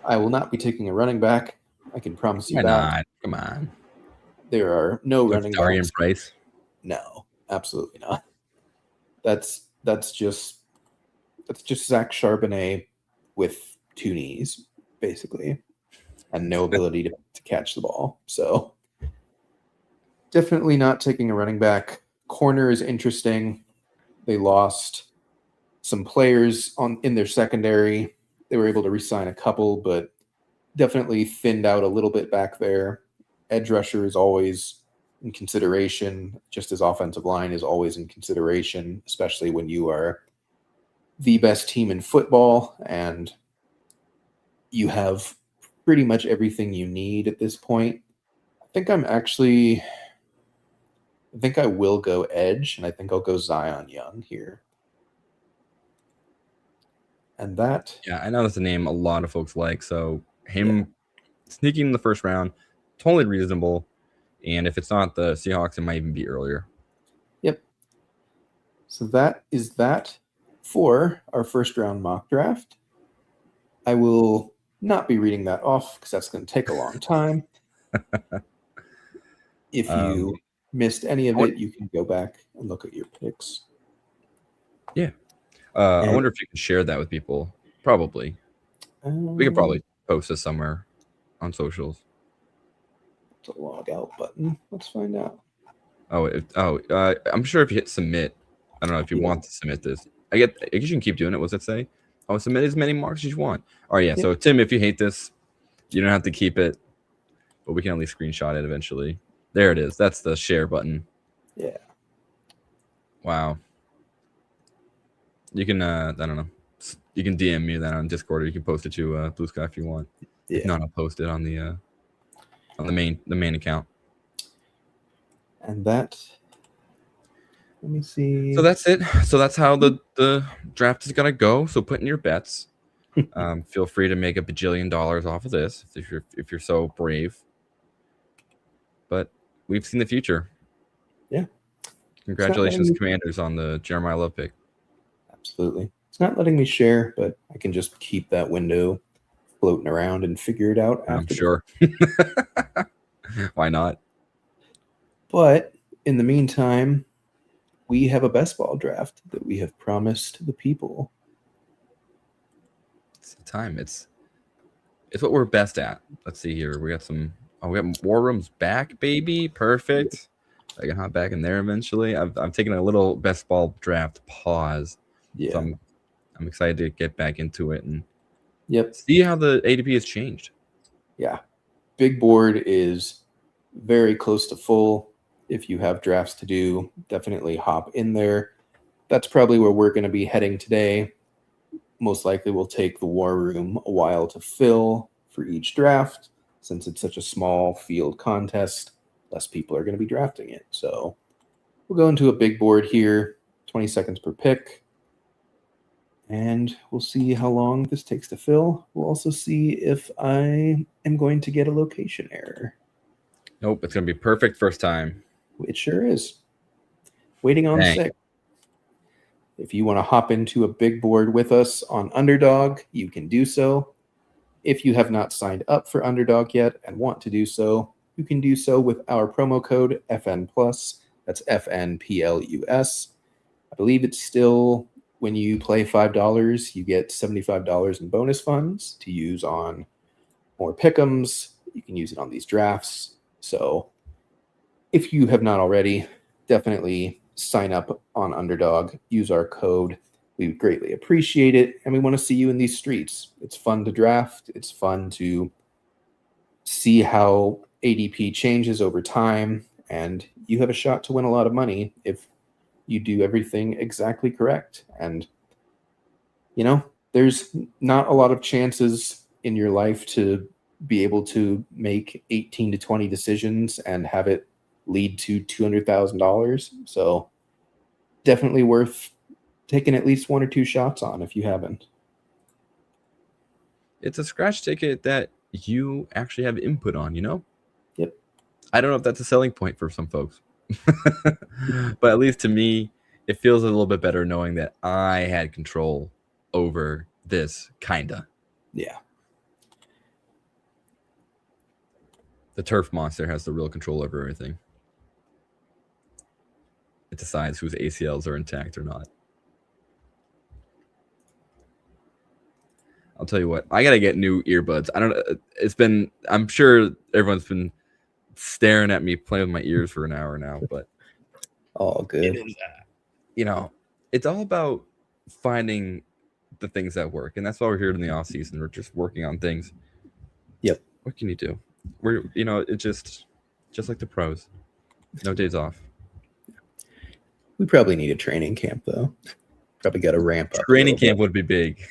I will not be taking a running back. I can promise you Why that. not? Come on. There are no running Darian backs. Price? No, absolutely not. That's just That's just Zach Charbonnet with 2 knees, basically, and no ability to catch the ball. So definitely not taking a running back. Corner is interesting. They lost some players in their secondary. They were able to re-sign a couple, but definitely thinned out a little bit back there. Edge rusher is always in consideration, just as offensive line is always in consideration, especially when you are the best team in football and you have pretty much everything you need at this point. I think I will go edge, and I think I'll go Zion Young here. And that... Yeah, I know that's a name a lot of folks like. So him sneaking in the first round, totally reasonable. And if it's not the Seahawks, it might even be earlier. Yep. So that is that for our first round mock draft. I will not be reading that off because that's going to take a long time. If you missed any of it, you can go back and look at your picks. Yeah. I wonder if you can share that with people. Probably. We could probably post this somewhere on socials. The log out button. Let's find out. I'm sure if you hit submit, I don't know if you want to submit this. I guess you can keep doing it. What's it say? Oh, submit as many marks as you want. All right, yeah. So Tim, if you hate this, you don't have to keep it, but we can at least screenshot it eventually. There it is. That's the share button. Yeah. Wow. You can I don't know. You can DM me that on Discord, or you can post it to Blue Sky if you want. Yeah. If not, I'll post it on the main account. And that, let me see. So that's it. So that's how the draft is gonna go. So put in your bets. Feel free to make $1 bajillion off of this if you're so brave. But we've seen the future. Yeah. Congratulations, Commanders, on the Jeremiah Love pick. Absolutely. It's not letting me share, but I can just keep that window floating around and figure it out after. I'm sure. Why not? But in the meantime, we have a best ball draft that we have promised the people. It's the time. It's what we're best at. Let's see here. We got some. Oh, we got War Rooms back, baby. Perfect. I can hop back in there eventually. I'm taking a little best ball draft pause. Yeah. So I'm excited to get back into it and see how the ADP has changed. Yeah. Big board is very close to full. If you have drafts to do, definitely hop in there. That's probably where we're going to be heading today. Most likely we'll take the War Room a while to fill for each draft. Since it's such a small field contest, less people are going to be drafting it. So we'll go into a big board here, 20 seconds per pick. And we'll see how long this takes to fill. We'll also see if I am going to get a location error. Nope, it's going to be perfect first time. It sure is. Waiting on 6. If you want to hop into a big board with us on Underdog, you can do so. If you have not signed up for Underdog yet and want to do so, you can do so with our promo code FN+. That's FNPLUS. I believe it's still, when you play $5, you get $75 in bonus funds to use on more pick'ems. You can use it on these drafts. So if you have not already, definitely sign up on Underdog. Use our code. We would greatly appreciate it. And we want to see you in these streets. It's fun to draft. It's fun to see how ADP changes over time. And you have a shot to win a lot of money if you do everything exactly correct. And, you know, there's not a lot of chances in your life to be able to make 18 to 20 decisions and have it lead to $200,000. So definitely worth taking at least 1 or 2 shots on if you haven't. It's a scratch ticket that you actually have input on, you know? Yep. I don't know if that's a selling point for some folks. But at least to me, it feels a little bit better knowing that I had control over this, kinda. Yeah. The turf monster has the real control over everything. It decides whose ACLs are intact or not. I'll tell you what. I gotta get new earbuds. I don't know. I'm sure everyone's been staring at me playing with my ears for an hour now, but All good. it is, it's all about finding the things that work, and that's why we're here in the off season. We're just working on things. Yep. What can you do? It's just like the pros. No days off. We probably need a training camp though. Probably got to ramp up. Training camp would be big.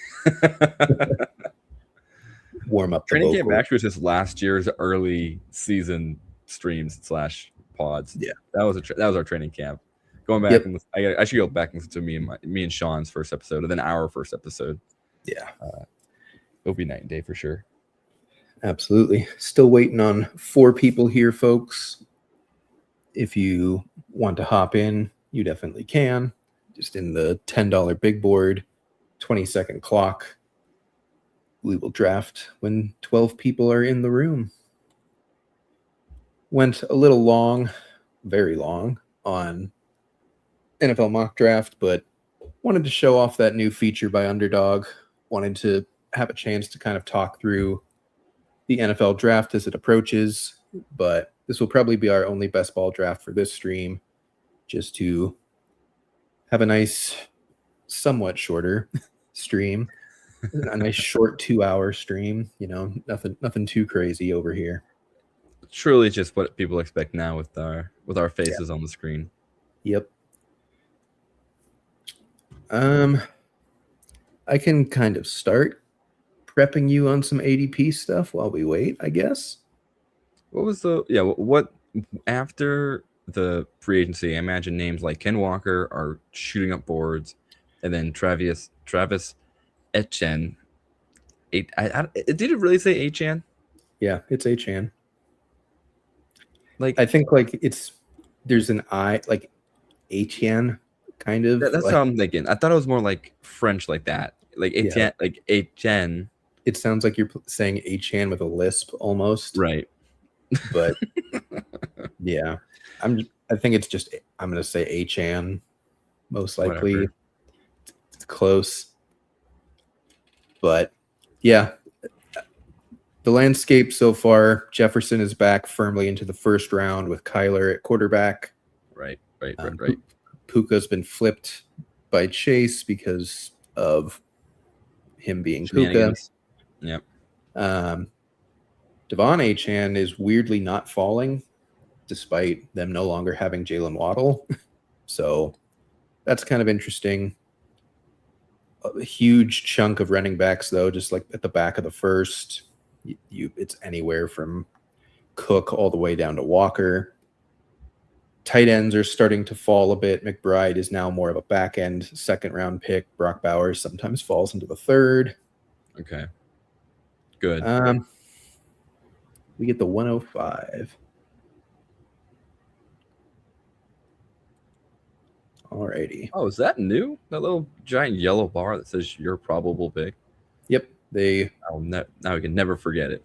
Warm up. Training camp actually was just last year's early season streams / pods. Yeah, that was our training camp. Going back, I should go back and listen to me and Sean's first episode, and then our first episode. Yeah, it'll be night and day for sure. Absolutely. Still waiting on 4 people here, folks. If you want to hop in, you definitely can. Just in the $10 big board, 20-second clock. We will draft when 12 people are in the room. Went a little long, very long, on NFL mock draft, but wanted to show off that new feature by Underdog. Wanted to have a chance to kind of talk through the NFL draft as it approaches, but this will probably be our only best ball draft for this stream, just to have a nice, somewhat shorter stream, a nice short 2-hour stream. Nothing too crazy over here. Truly, just what people expect now with our faces on the screen. Yep. I can kind of start prepping you on some ADP stuff while we wait, I guess. What after the free agency? I imagine names like Ken Walker are shooting up boards, and then Travis Etienne. Did it really say Etienne? Yeah, it's Etienne. Like, I think there's an I, like Etienne, kind of. That's how I'm thinking. I thought it was more like French, like that, like Etienne, like Etienne. It sounds like you're saying Etienne with a lisp almost, right? But yeah, I think it's just, I'm gonna say Etienne, most likely. Whatever. It's close, but yeah. The landscape so far, Jefferson is back firmly into the first round with Kyler at quarterback. Right. Puka's been flipped by Chase because of him being Puka. Yep. Devon Achane is weirdly not falling, despite them no longer having Jalen Waddle. So that's kind of interesting. A huge chunk of running backs, though, just like at the back of the first. It's anywhere from Cook all the way down to Walker. Tight ends are starting to fall a bit. McBride is now more of a back end second round pick. Brock Bowers sometimes falls into the third. Okay. Good. We get the 105. Alrighty. Oh, is that new? That little giant yellow bar that says your probable pick? Yep. Now we can never forget it.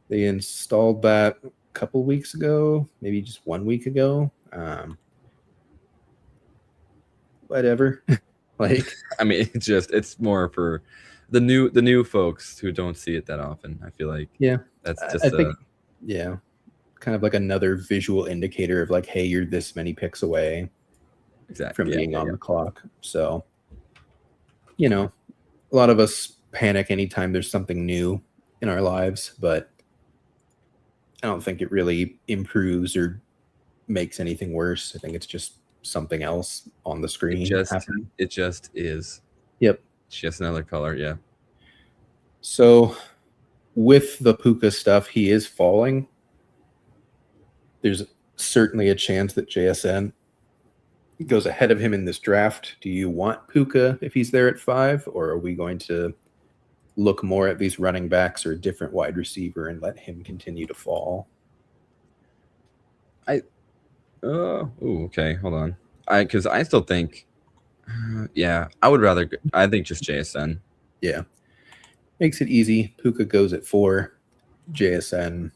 They installed that a couple weeks ago, maybe just 1 week ago. Whatever. I mean, it's more for the new folks who don't see it that often. I feel like that's just I think kind of like another visual indicator of like, hey, you're this many picks away from being on the clock. So, a lot of us panic anytime there's something new in our lives, but I don't think it really improves or makes anything worse. I think it's just something else on the screen. It just is. Yep. It's just another color. Yeah. So with the Puka stuff, he is falling. There's certainly a chance that JSN goes ahead of him in this draft. Do you want Puka if he's there at 5, or are we going to look more at these running backs or a different wide receiver and let him continue to fall? Okay, hold on. Because I still think, I think just JSN. Yeah, makes it easy. Puka goes at 4. JSN,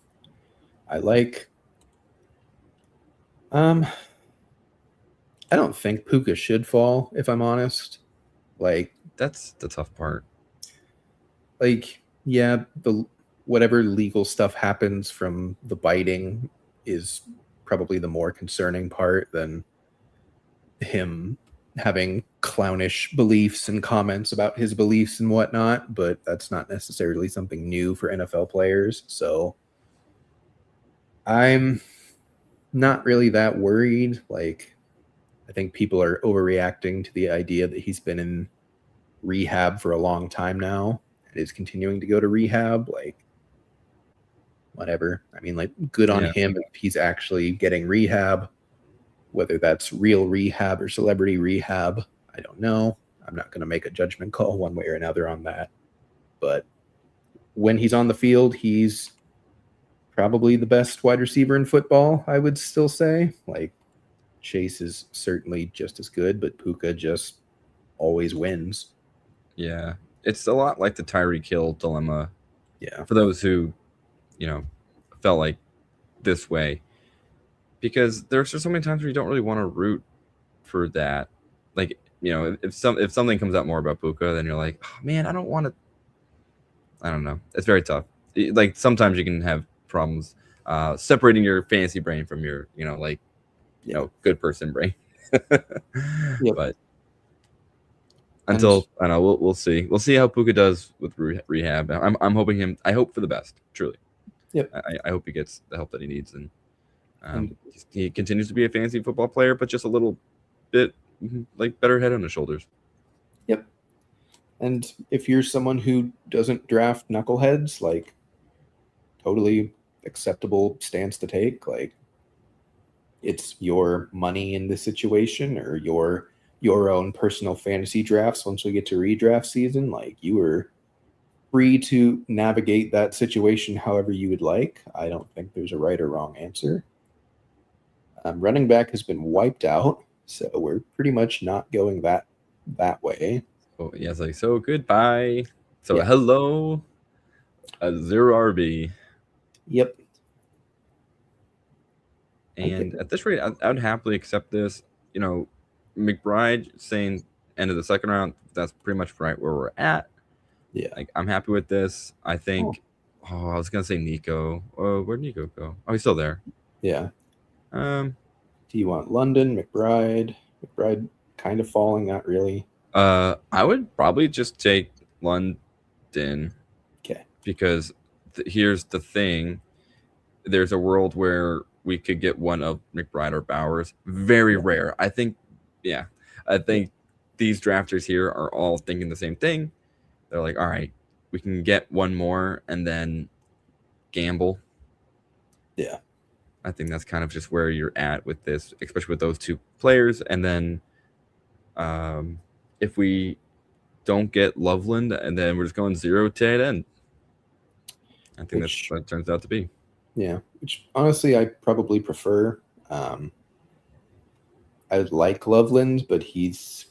I like. I don't think Puka should fall, if I'm honest. Like, that's the tough part. like, yeah, the whatever legal stuff happens from the biting is probably the more concerning part than him having clownish beliefs and comments about his beliefs and whatnot, but that's not necessarily something new for NFL players. So I'm not really that worried. Like, I think people are overreacting to the idea that he's been in rehab for a long time now and is continuing to go to rehab. Like, whatever. I mean, like, good on him if he's actually getting rehab. Whether that's real rehab or celebrity rehab, I don't know. I'm not going to make a judgment call one way or another on that. But when he's on the field, he's probably the best wide receiver in football, I would still say. Like, Chase is certainly just as good, but Puka just always wins. Yeah. It's a lot like the Tyreek Hill dilemma. Yeah. For those who, felt like this way. Because there's just so many times where you don't really want to root for that. Like, if something comes out more about Puka, then you're like, oh, man, I don't want to. I don't know. It's very tough. Like, sometimes you can have problems separating your fantasy brain from your, good person brain. Yep. But until I don't know, we'll see. We'll see how Puka does with rehab. I'm hoping I hope for the best. Truly. Yep. I hope he gets the help that he needs, and he continues to be a fantasy football player, but just a little bit like better head on his shoulders. Yep. And if you're someone who doesn't draft knuckleheads, like, totally acceptable stance to take. Like, it's your money in this situation, or your own personal fantasy drafts. Once we get to redraft season, like, you are free to navigate that situation however you would like. I don't think there's a right or wrong answer. Running back has been wiped out, so we're pretty much not going that way. Oh, yeah, it's like, so goodbye. So hello, a 0 RB. Yep. And at this rate, I would happily accept this. McBride saying end of the second round, that's pretty much right where we're at. Yeah. Like, I'm happy with this. I think, I was going to say Nico. Where'd Nico go? Oh, he's still there. Yeah. Do you want London, McBride? McBride kind of falling, not really. I would probably just take London. Okay. Because here's the thing. There's a world where we could get one of McBride or Bowers. Very rare. I think these drafters here are all thinking the same thing. They're like, all right, we can get one more and then gamble. Yeah. I think that's kind of just where you're at with this, especially with those two players. And then if we don't get Loveland, and then we're just going 0 tight end. I think that's what it turns out to be. Yeah, which honestly I probably prefer. I like Loveland, but he's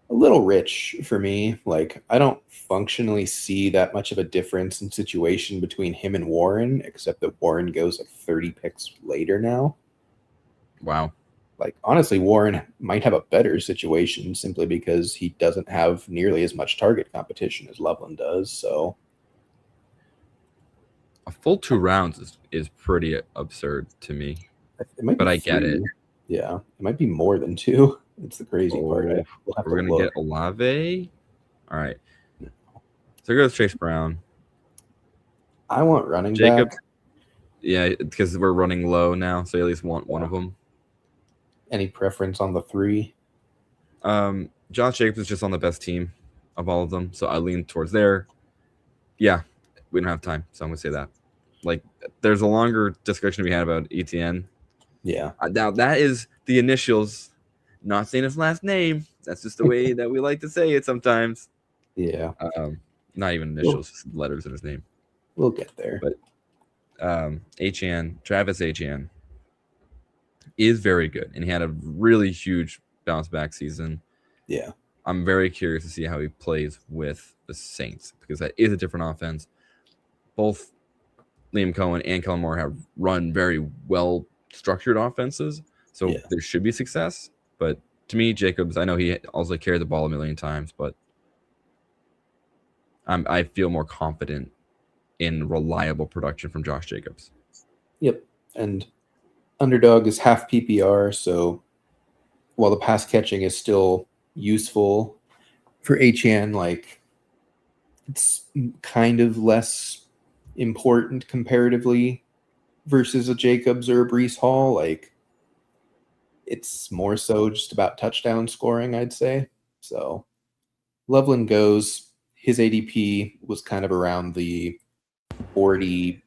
a little rich for me. Like, I don't functionally see that much of a difference in situation between him and Warren, except that Warren goes like 30 picks later now. Wow. Like, honestly, Warren might have a better situation simply because he doesn't have nearly as much target competition as Loveland does. So a full 2 rounds is pretty absurd to me. But I get it. Yeah, it might be more than 2. It's the crazy part. We're going to get Olave. All right. So goes Chase Brown. I want running Jacobs. back. Yeah, because we're running low now, so you at least want one of them. Any preference on the 3? Josh Jacobs is just on the best team of all of them, so I lean towards there. Yeah, we don't have time, so I'm going to say that. Like, there's a longer discussion we had about ETN. Yeah. Now, that is the initials, not saying his last name. That's just the way that we like to say it sometimes. Yeah. Not even initials, just letters in his name. We'll get there. But Travis Etienne is very good, and he had a really huge bounce back season. Yeah. I'm very curious to see how he plays with the Saints, because that is a different offense. Both Liam Cohen and Kellen Moore have run very well structured offenses, so there should be success. But to me, Jacobs, I know he also carried the ball a million times, but I feel more confident in reliable production from Josh Jacobs. Yep. And underdog is half PPR, so while the pass catching is still useful for HN, like it's kind of less important comparatively versus a Jacobs or a Brees Hall. Like it's more so just about touchdown scoring, I'd say. So Loveland goes. His ADP was kind of around the 40.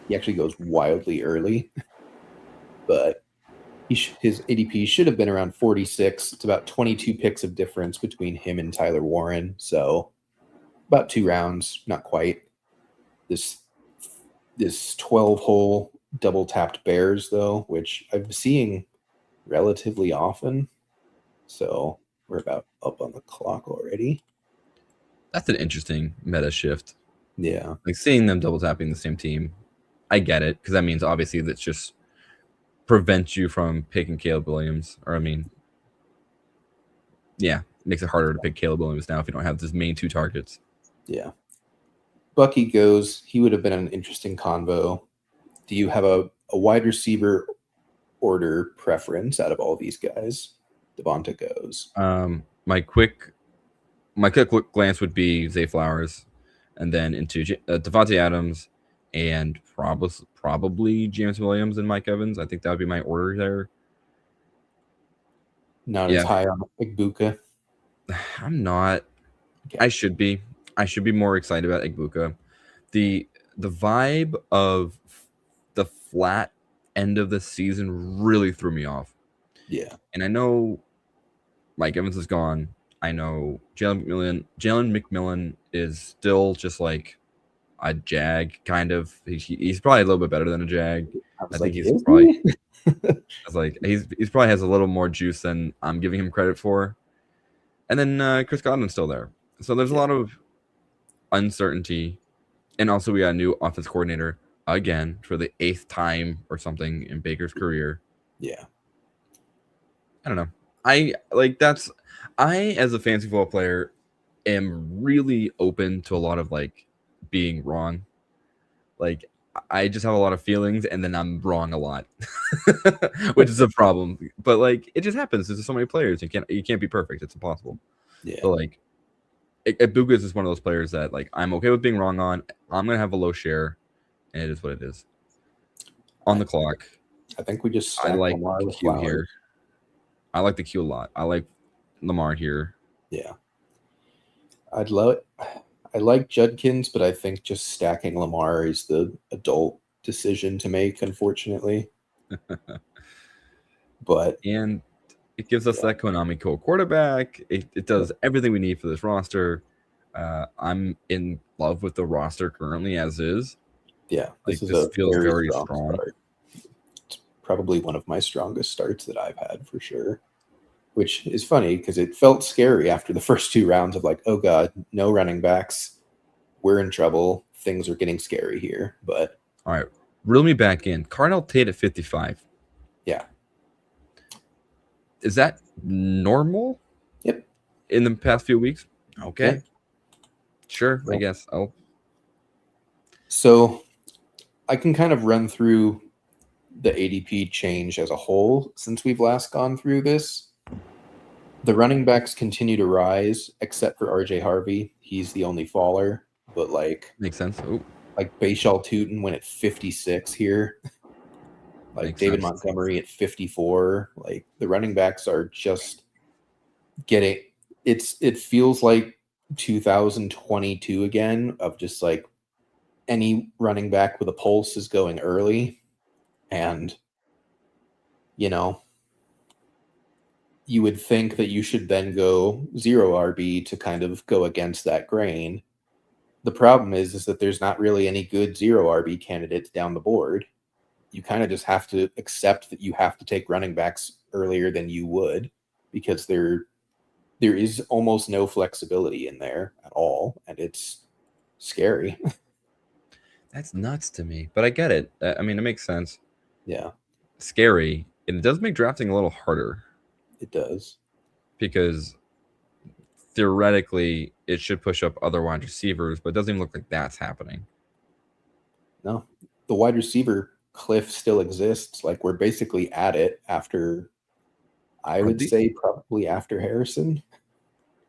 He actually goes wildly early, but his ADP should have been around 46. It's about 22 picks of difference between him and Tyler Warren. So about 2 rounds, not quite. This 12-hole double tapped Bears, though, which I'm seeing relatively often. So we're about up on the clock already. That's an interesting meta shift. Yeah. Like seeing them double tapping the same team, I get it, because that means obviously that's just prevents you from picking Caleb Williams. Or I mean, yeah, makes it harder to pick Caleb Williams now if you don't have his main 2 targets. Yeah. Bucky goes. He would have been an interesting convo. Do you have a wide receiver order preference out of all these guys? Devonta goes. My quick glance would be Zay Flowers, and then into Devontae Adams, and probably James Williams and Mike Evans. I think that would be my order there. Not as high on Igbuka. I'm not. Okay. I should be. I should be more excited about Igbuka. The vibe of the flat end of the season really threw me off. Yeah. And I know Mike Evans is gone. I know Jalen McMillan is still just like a Jag, kind of. He's probably a little bit better than a Jag. I think he's probably. I was like, he's probably has a little more juice than I'm giving him credit for. And then Chris Godwin's still there. So there's a lot of uncertainty. And also we got a new offense coordinator again for the 8th time or something in Baker's career. Yeah. I don't know. I as a fantasy football player am really open to a lot of like being wrong. Like I just have a lot of feelings and then I'm wrong a lot, which is a problem. But like it just happens. There's so many players. You can't be perfect. It's impossible. Yeah. But like Bugas is one of those players that like I'm okay with being wrong on. I'm gonna have a low share, and it is what it is. On the clock. I think we just I like the Q here. I like the Q a lot. I like Lamar here. Yeah. I'd love it. I like Judkins, but I think just stacking Lamar is the adult decision to make, unfortunately. And it gives us that Konami Cole quarterback. It does everything we need for this roster. I'm in love with the roster currently as is. Yeah, this feels very strong. It's probably one of my strongest starts that I've had for sure. Which is funny because it felt scary after the first 2 rounds of like, oh God, no running backs. We're in trouble. Things are getting scary here. But all right, reel me back in. Carnell Tate at 55. Yeah. Is that normal? Yep. In the past few weeks? Okay. Yeah. Sure, I guess. Oh. So I can kind of run through the ADP change as a whole since we've last gone through this. The running backs continue to rise, except for RJ Harvey. He's the only faller, but like makes sense. Oh. Like Bashal Tootin went at 56 here. Like makes David sense. Montgomery at 54. Like the running backs are just getting it feels like 2022 again of just like any running back with a pulse is going early. And you know, you would think that you should then go 0 RB to kind of go against that grain. The problem is that there's not really any good 0 RB candidates down the board. You kind of just have to accept that you have to take running backs earlier than you would because there is almost no flexibility in there at all, and it's scary. That's nuts to me, but I get it. I mean, it makes sense. Yeah. Scary, and it does make drafting a little harder. It does. Because theoretically, it should push up other wide receivers, but it doesn't even look like that's happening. No, the wide receiver cliff still exists. Like, we're basically at it after, I would say, probably after Harrison.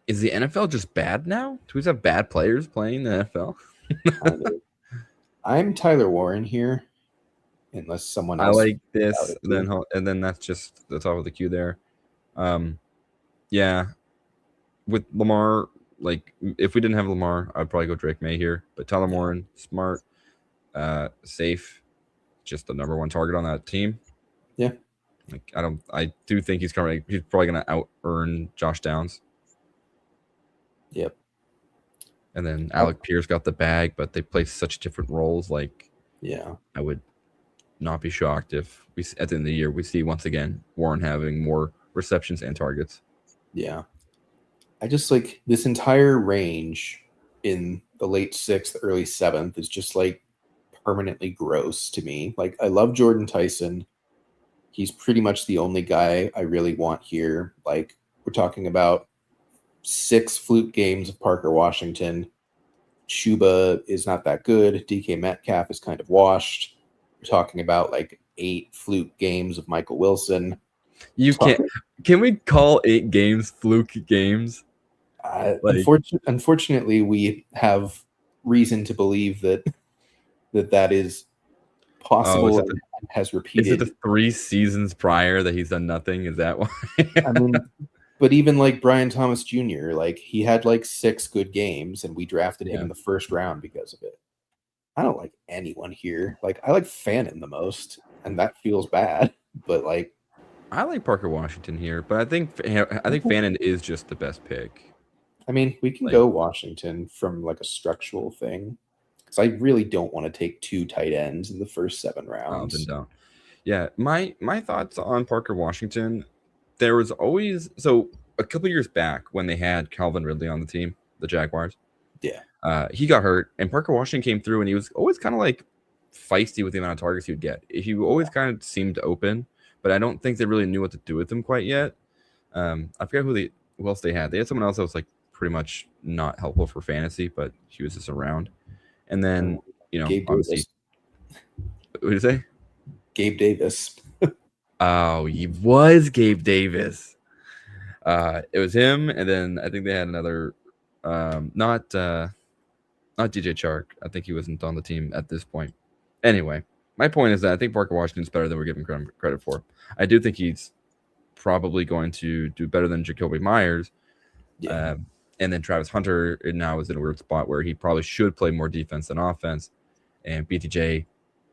Is the NFL just bad now? Do we just have bad players playing the NFL? I'm Tyler Warren here, unless someone I else. like this, and then that's just the top of the queue there. Yeah, with Lamar, like if we didn't have Lamar, I'd probably go Drake May here. But Tyler Warren, smart, safe, just the number one target on that team. Yeah, like I do think he's probably gonna out earn Josh Downs. Yep. And then Alec Pierce got the bag, but they play such different roles. Like, yeah, I would not be shocked if we at the end of the year we see once again Warren having more receptions and targets. Yeah, I just like this entire range in the late 6th, early 7th is just like permanently gross to me. Like, I love Jordan Tyson. He's pretty much the only guy I really want here. Like, we're talking about 6 fluke games of Parker Washington. Chuba is not that good. DK Metcalf is kind of washed. We're talking about like 8 fluke games of Michael Wilson. Can we call 8 games fluke games? Unfortunately, we have reason to believe that is possible and has repeated. Is it the 3 seasons prior that he's done nothing? Is that why? I mean, but even like Brian Thomas Jr., like he had like 6 good games and we drafted him in the first round because of it. I don't like anyone here. Like, I like Fannin the most, and that feels bad. But like, I like Parker Washington here, but I think Fannin is just the best pick. I mean, we can go Washington from like a structural thing, because I really don't want to take 2 tight ends in the first 7 rounds. Yeah, my thoughts on Parker Washington. There was always a couple years back when they had Calvin Ridley on the team, the Jaguars. Yeah. He got hurt, and Parker Washington came through, and he was always kind of like feisty with the amount of targets he would get. He always kind of seemed open, but I don't think they really knew what to do with him quite yet. I forget who else they had. They had someone else that was like pretty much not helpful for fantasy, but he was just around. And then, obviously, what did you say? Gabe Davis. Oh, he was Gabe Davis. It was him, and then I think they had another, not DJ Chark. I think he wasn't on the team at this point. Anyway, my point is that I think Parker Washington's better than we're giving credit for. I do think he's probably going to do better than Jacoby Myers. Yeah. And then Travis Hunter now is in a weird spot where he probably should play more defense than offense. And BTJ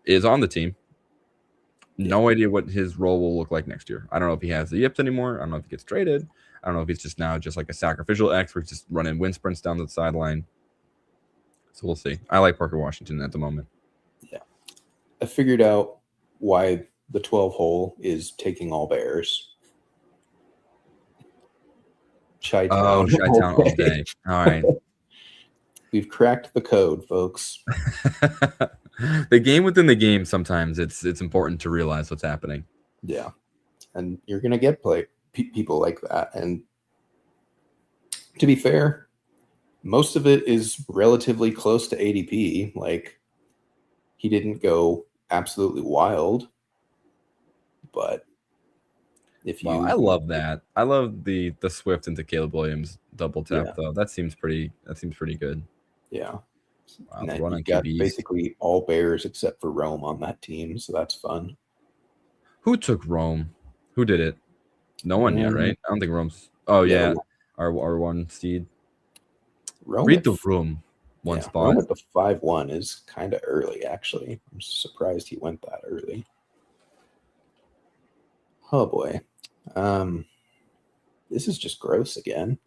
is on the team. No idea what his role will look like next year. I don't know if he has the yips anymore. I don't know if he gets traded. I don't know if he's just now just like a sacrificial X where he's just running wind sprints down the sideline. So we'll see. I like Parker Washington at the moment. Yeah. I figured out why the 12 hole is taking all bears. Chi-town all day. All right. We've cracked the code, folks. The game within the game, sometimes it's important to realize what's happening. Yeah. And you're going to get people like that. And to be fair, most of it is relatively close to ADP. Like, he didn't go absolutely wild, but I love that. I love the Swift into Caleb Williams double tap though. That seems pretty good. Yeah. Wow, and you got basically all bears except for Rome on that team, so that's fun. Who took Rome? Who did it? No one yet, right? I don't think Rome's. Oh yeah, our 1 seed. Rome Read the room. One spot. Rome at the 5-1 is kind of early, actually. I'm surprised he went that early. Oh boy. This is just gross again.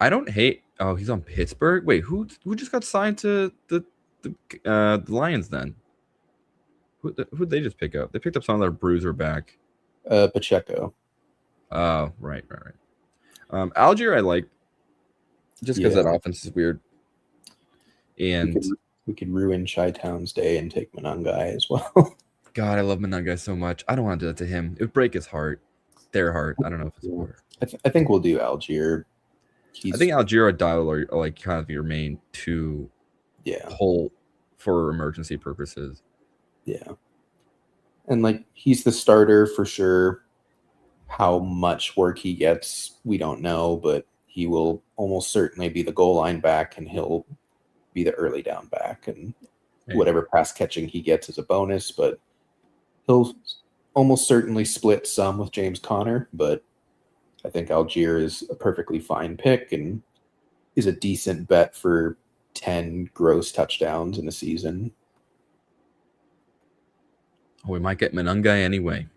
I don't hate. Oh, he's on Pittsburgh. Wait, who just got signed to the Lions then? Who'd they just pick up? They picked up some of their bruiser back. Pacheco. Oh, right. Algier, I like, just because that offense is weird. And we could ruin Chi-Town's day and take Monangai as well. God, I love Monangai so much. I don't want to do that to him. It would break his heart. Their heart. I don't know if it's more. I think we'll do Algier. I think Algira Dial are like kind of your main two pull for emergency purposes. Yeah. And like he's the starter for sure. How much work he gets, we don't know, but he will almost certainly be the goal line back, and he'll be the early down back, and whatever pass catching he gets is a bonus, but he'll almost certainly split some with James Conner. But I think Algier is a perfectly fine pick and is a decent bet for 10 gross touchdowns in a season. Oh, we might get Menungai anyway.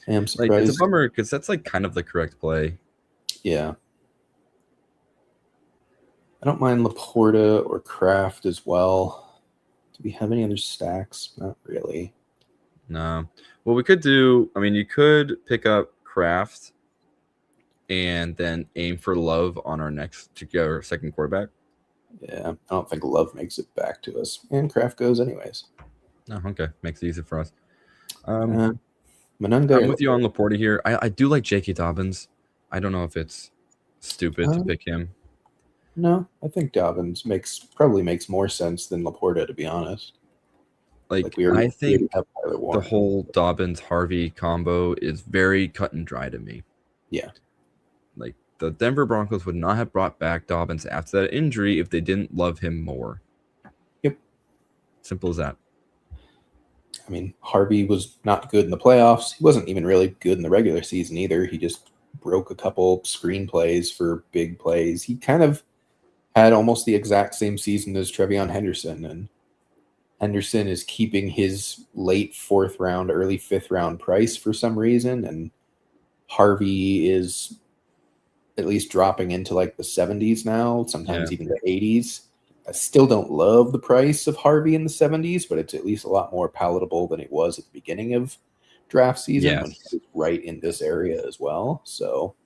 I'm surprised. Like, it's a bummer because that's like kind of the correct play. Yeah. I don't mind Laporta or Kraft as well. Do we have any other stacks? Not really. No. Well, we could do, I mean, you could pick up Kraft and then aim for Love on our next to get our second quarterback. Yeah, I don't think Love makes it back to us. And Kraft goes anyways. Oh, okay. Makes it easy for us. Menunga, I'm with you on Laporta here. I do like J.K. Dobbins. I don't know if it's stupid to pick him. No, I think Dobbins probably makes more sense than Laporta, to be honest. I think the whole Dobbins-Harvey combo is very cut and dry to me. Yeah. Like, the Denver Broncos would not have brought back Dobbins after that injury if they didn't love him more. Yep. Simple as that. I mean, Harvey was not good in the playoffs. He wasn't even really good in the regular season either. He just broke a couple screenplays for big plays. He kind of had almost the exact same season as Trevion Henderson, and Henderson is keeping his late 4th round, early 5th round price for some reason, and Harvey is at least dropping into like the 70s now, sometimes even the 80s. I still don't love the price of Harvey in the 70s, but it's at least a lot more palatable than it was at the beginning of draft season when he was right in this area as well. So,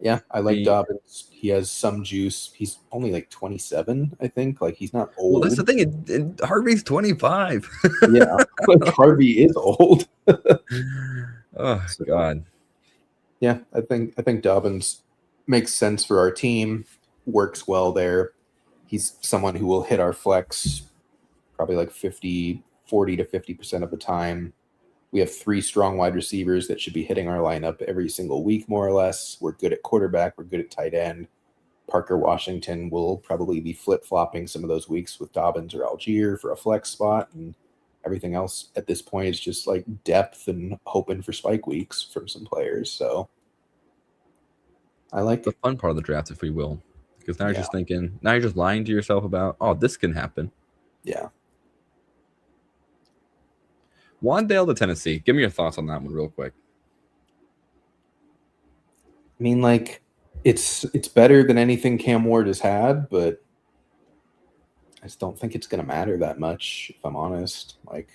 yeah, I like Dobbins. He has some juice. He's only like 27, I think. Like, he's not old. Well, that's the thing. Harvey's 25. Yeah, like Harvey is old. Oh, so, God. Yeah, I think Dobbins makes sense for our team, works well there. He's someone who will hit our flex probably like 40 to 50% of the time. We have 3 strong wide receivers that should be hitting our lineup every single week, more or less. We're good at quarterback. We're good at tight end. Parker Washington will probably be flip-flopping some of those weeks with Dobbins or Algier for a flex spot. And everything else at this point is just like depth and hoping for spike weeks from some players. So I like the fun part of the draft, if we will. Because now you're just thinking, now you're just lying to yourself about, oh, this can happen. Yeah. Wandale to Tennessee. Give me your thoughts on that one real quick. I mean, like, it's better than anything Cam Ward has had, but I just don't think it's going to matter that much, if I'm honest. Like,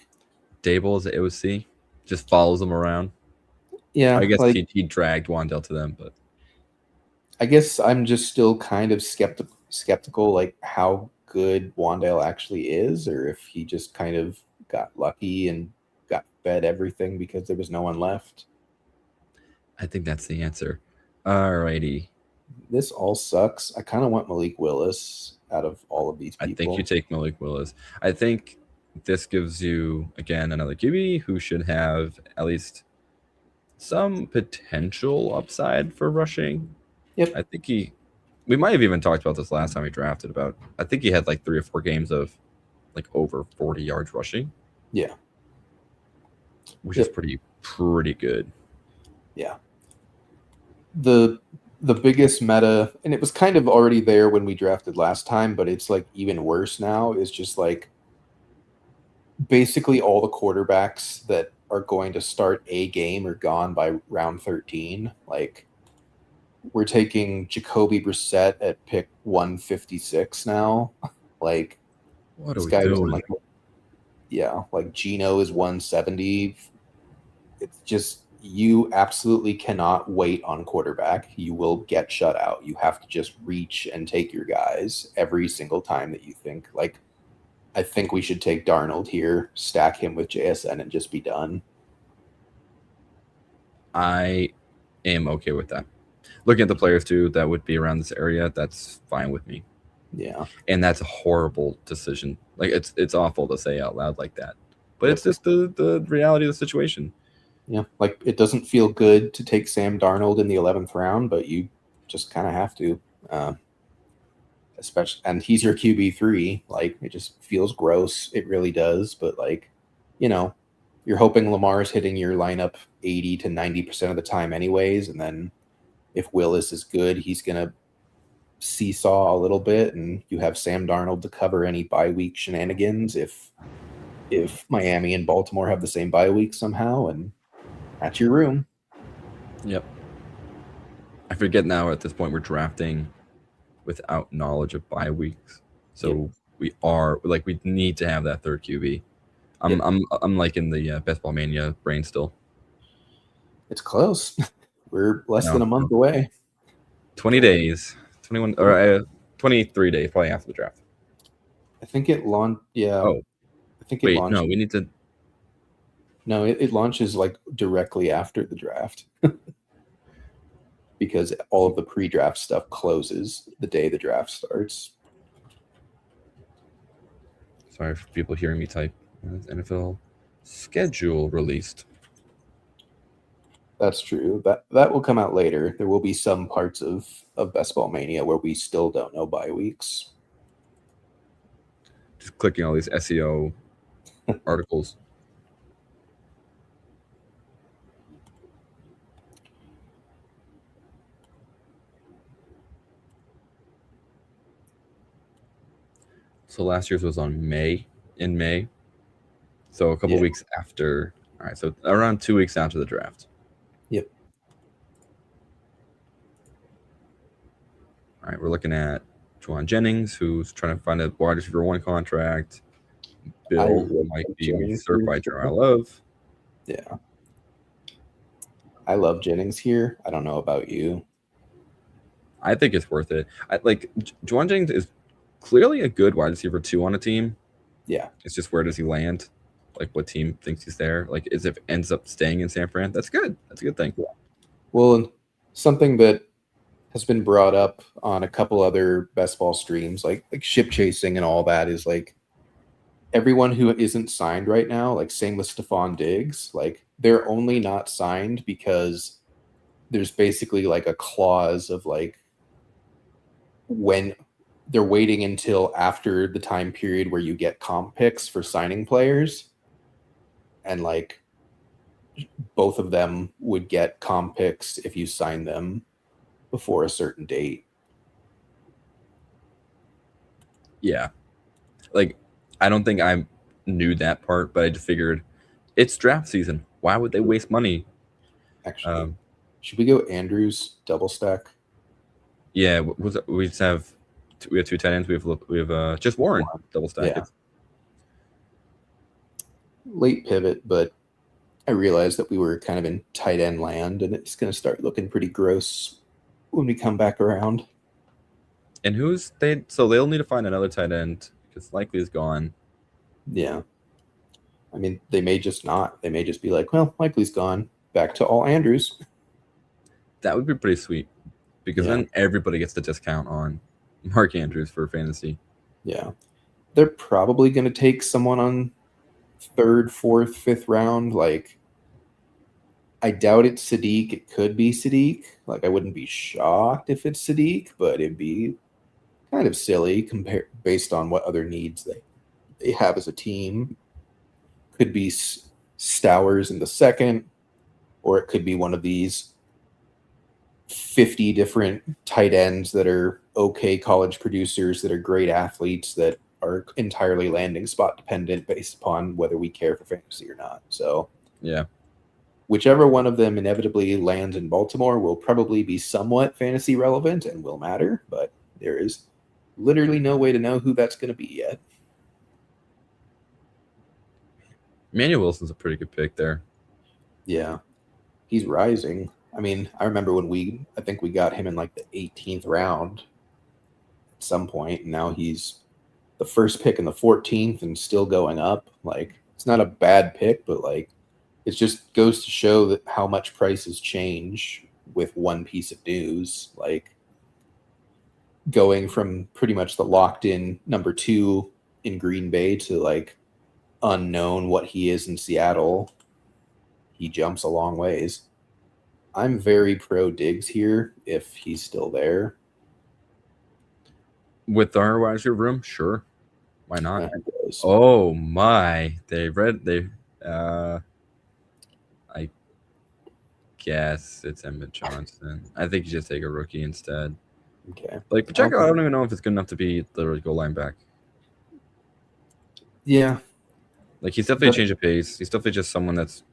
Dable is the AOC, just follows them around. Yeah. I guess like, he dragged Wandale to them, but I guess I'm just still kind of skeptical, like how good Wandale actually is, or if he just kind of got lucky and got fed everything because there was no one left. I think that's the answer. Alrighty. This all sucks. I kind of want Malik Willis out of all of these people. I think you take Malik Willis. I think this gives you, again, another QB who should have at least some potential upside for rushing. Yep. I think we might have even talked about this last time we drafted about, I think he had like 3 or 4 games of like over 40 yards rushing. Yeah. Which is pretty good. Yeah. The biggest meta, and it was kind of already there when we drafted last time, but it's like even worse now, is just like basically all the quarterbacks that are going to start a game are gone by round 13. Like, we're taking Jacoby Brissett at pick 156 now. Like, what are we doing? Like Gino is 170. It's just, you absolutely cannot wait on quarterback. You will get shut out. You have to just reach and take your guys every single time that you think. Like, I think we should take Darnold here, stack him with JSN, and just be done. I am okay with that. looking at the players too that would be around this area, that's fine with me. Yeah. And that's a horrible decision. Like it's awful to say out loud like that, but Yep. it's just the reality of the situation. Yeah. Like, it doesn't feel good to take Sam Darnold in the 11th round, but you just kind of have to. Especially, and he's your QB3. Like, it just feels gross. It really does. But, like, you know, you're hoping Lamar's hitting your lineup 80 to 90% of the time anyways. And then if Willis is good, he's going to seesaw a little bit, and you have Sam Darnold to cover any bye week shenanigans if Miami and Baltimore have the same bye week somehow, and that's your room. Yep. I forget now at this point we're drafting without knowledge of bye weeks. So we need to have that third QB. I'm like in the Best Ball Mania brain still. It's close. We're less No, than a month away. 20 days. 21 or 23 days probably after the draft. I think it launched. Yeah. Oh, I think it wait, launched. no, we need to. No, it launches like directly after the draft because all of the pre-draft stuff closes the day the draft starts. Sorry for people hearing me type. NFL schedule released. That's true. That will come out later. There will be some parts of Best Ball Mania where we still don't know bye weeks. Just clicking all these SEO articles. So last year's was in May. So a couple weeks after. All right, so around 2 weeks after the draft. Yep. All right, we're looking at Juwan Jennings, who's trying to find a wide receiver 1 contract. Bill might be usurped by Gerard Love. Yeah. I love Jennings here. I don't know about you. I think it's worth it. Juwan Jennings is clearly a good wide receiver 2 on a team. Yeah. It's just where does he land? Like, what team thinks he's there? Like, if it ends up staying in San Fran, that's good. That's a good thing. Yeah. Well, something that has been brought up on a couple other best ball streams, like ship chasing and all that, is like everyone who isn't signed right now, like same with Stephon Diggs, like they're only not signed because there's basically like a clause of like when they're waiting until after the time period where you get comp picks for signing players. And like both of them would get comp picks if you sign them before a certain date. Yeah. Like, I don't think I knew that part, but I just figured it's draft season. Why would they waste money? Actually, should we go Andrews double stack? Yeah, we just have we have 2 tight ends. We have just Warren double stack. Yeah. Late pivot, but I realized that we were kind of in tight end land, and it's going to start looking pretty gross when we come back around. And so they'll need to find another tight end because Likely is gone. Yeah. I mean, they may just not. They may just be like, well, Likely's gone. Back to all Andrews. That would be pretty sweet because then everybody gets the discount on Mark Andrews for fantasy. Yeah. They're probably going to take someone on 3rd, 4th, 5th round. Like, I doubt it's Sadiq. It could be Sadiq. Like, I wouldn't be shocked if it's Sadiq, but it'd be kind of silly based on what other needs they have as a team. Could be Stowers in the 2nd, or it could be one of these 50 different tight ends that are okay college producers that are great athletes that are entirely landing spot dependent based upon whether we care for fantasy or not. So yeah, whichever one of them inevitably lands in Baltimore will probably be somewhat fantasy relevant and will matter, but there is literally no way to know who that's going to be yet. Emmanuel Wilson's a pretty good pick there. Yeah, he's rising. I mean, I remember when I think we got him in like the 18th round at some point, and now he's the first pick in the 14th and still going up. Like, it's not a bad pick, but like, it just goes to show that how much prices change with one piece of news, like going from pretty much the locked in number 2 in Green Bay to like unknown what he is in Seattle. He jumps a long ways. I'm very pro Diggs here if he's still there. With our wide receiver room, sure. Why not? And he goes, Oh my. I guess it's Emmett Johnson. I think you just take a rookie instead. okay. Like Pacheco, I don't even know if it's good enough to be the goal line back. Yeah. Like he's definitely a change of pace. He's definitely just someone that's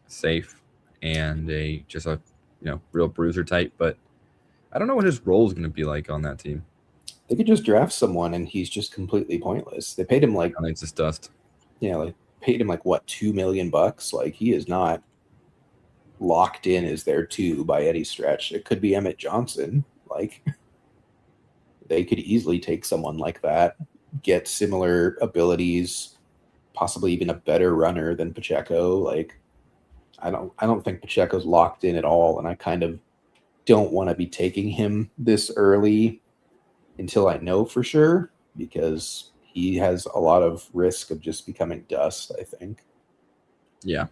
safe and just a real bruiser type. But I don't know what his role is going to be like on that team. They could just draft someone and he's just completely pointless. They paid him like It's just dust. Yeah, like paid him like what, $2 million? Like he is not locked in as their 2 by any stretch. It could be Emmett Johnson. Like they could easily take someone like that, get similar abilities, possibly even a better runner than Pacheco. Like I don't think Pacheco's locked in at all, and I kind of don't want to be taking him this early until I know for sure, because he has a lot of risk of just becoming dust, I think. Yeah.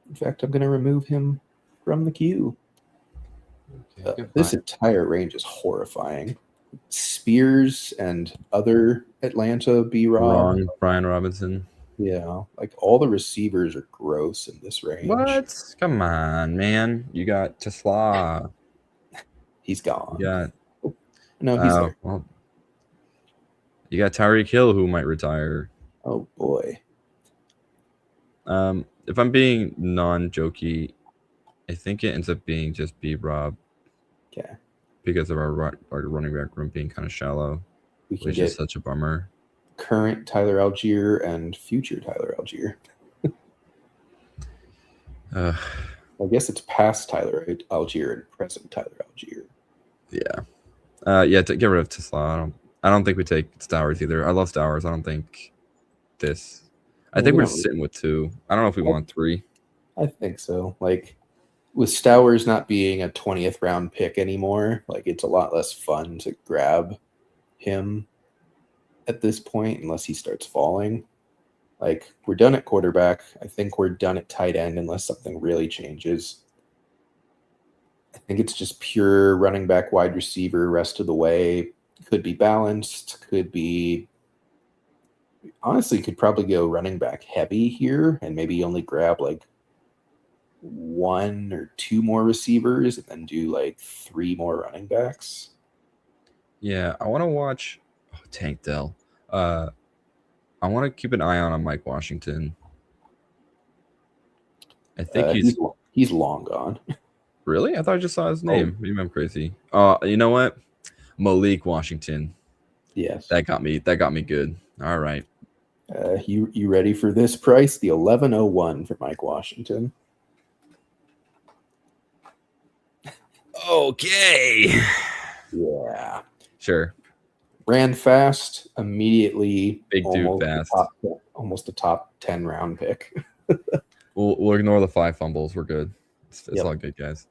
In fact, I'm going to remove him from the queue. Okay, This entire range is horrifying. Spears and other Atlanta B-Rob. Wrong, Brian Robinson. Yeah, like all the receivers are gross in this range. What? Come on, man. You got Tesla. He's gone. You got No, he's there. Well, you got Tyreek Hill who might retire. Oh boy. If I'm being non-jokey, I think it ends up being just B-Rob. Okay. Because of our running back room being kind of shallow, We can which get is such a bummer. current Tyler Algier and future Tyler Algier. I guess it's past Tyler Algier and present Tyler Algier. Yeah. To get rid of Tesla. I don't think we take Stowers either. I love Stowers. I don't think this. I think we're sitting with 2. I don't know if we want 3. I think so. Like with Stowers not being a 20th round pick anymore, like it's a lot less fun to grab him at this point unless he starts falling. Like we're done at quarterback. I think we're done at tight end unless something really changes. I think it's just pure running back, wide receiver, rest of the way. Could be balanced, could be honestly could probably go running back heavy here and maybe only grab like 1 or 2 more receivers and then do like 3 more running backs. Yeah, I want to watch Tank Dell. I want to keep an eye on Mike Washington. I think he's long gone. Really? I thought I just saw his name. Maybe I'm crazy. You know what? Malik Washington. Yes. That got me good. All right. You ready for this price? The 1101 for Mike Washington. Okay. Yeah. Sure. Ran fast immediately. Big dude fast. Almost a top 10 round pick. We'll ignore the 5 fumbles. We're good. It's all good, guys.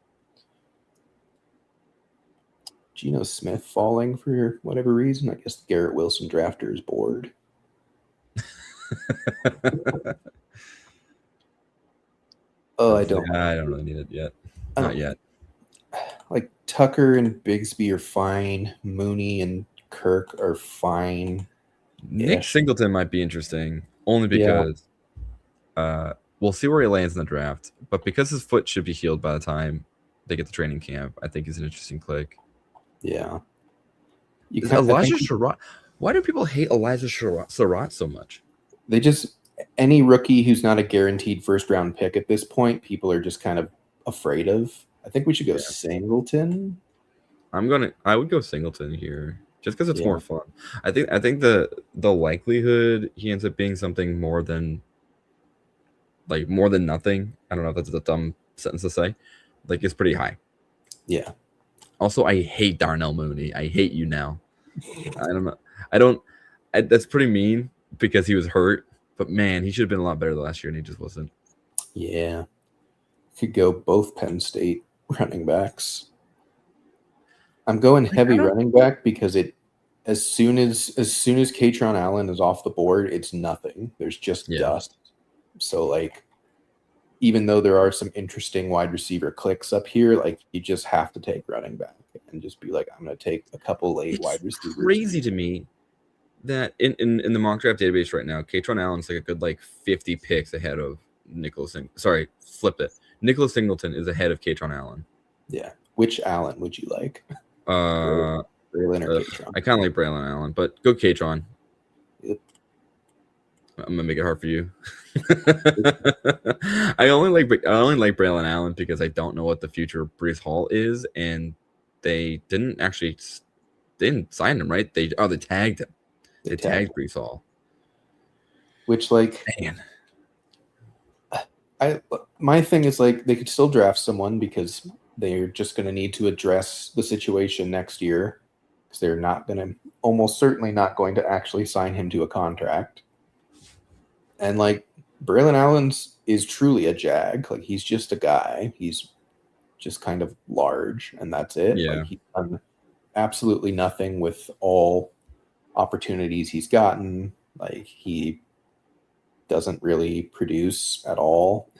Geno Smith falling for whatever reason. I guess the Garrett Wilson drafter is bored. I don't really need it yet. Not yet. Like Tucker and Bigsby are fine. Mooney and Kirk are fine. Nick Singleton might be interesting only because we'll see where he lands in the draft. But because his foot should be healed by the time they get to training camp, I think he's an interesting click. Yeah. Elijah Surratt. Why do people hate Elijah Surratt so much? They just any rookie who's not a guaranteed first round pick at this point, people are just kind of afraid of. I think we should go Singleton. I would go Singleton here just because it's more fun. I think the likelihood he ends up being something more than nothing. I don't know if that's a dumb sentence to say. Like it's pretty high. Yeah. Also, I hate Darnell Mooney. I hate you now. I don't know. That's pretty mean because he was hurt. But man, he should have been a lot better last year, and he just wasn't. Yeah. Could go both Penn State running backs. I'm going heavy running back because as soon as Katron Allen is off the board, it's nothing. There's just dust. So like, even though there are some interesting wide receiver clicks up here, like you just have to take running back and just be like, I'm going to take a couple late wide receivers. It's crazy to me that in the mock draft database right now, Katron Allen's like a good like 50 picks ahead of Nicholas. Sorry, flip it. Nicholas Singleton is ahead of Katron Allen. Yeah. Which Allen would you like? Braylon or Katron? I kind of like Braylon Allen, but go Katron. Yep. I'm gonna make it hard for you. I only like Braylon Allen because I don't know what the future of Breece Hall is, and they didn't sign him, right? They tagged him. They tagged Breece Hall. Which, like, man, my thing is like they could still draft someone because they're just going to need to address the situation next year because they're almost certainly not going to actually sign him to a contract. And like Braylon Allen's is truly a jag. Like he's just a guy. He's just kind of large, and that's it. Yeah. Like he's done absolutely nothing with all opportunities he's gotten. Like he doesn't really produce at all,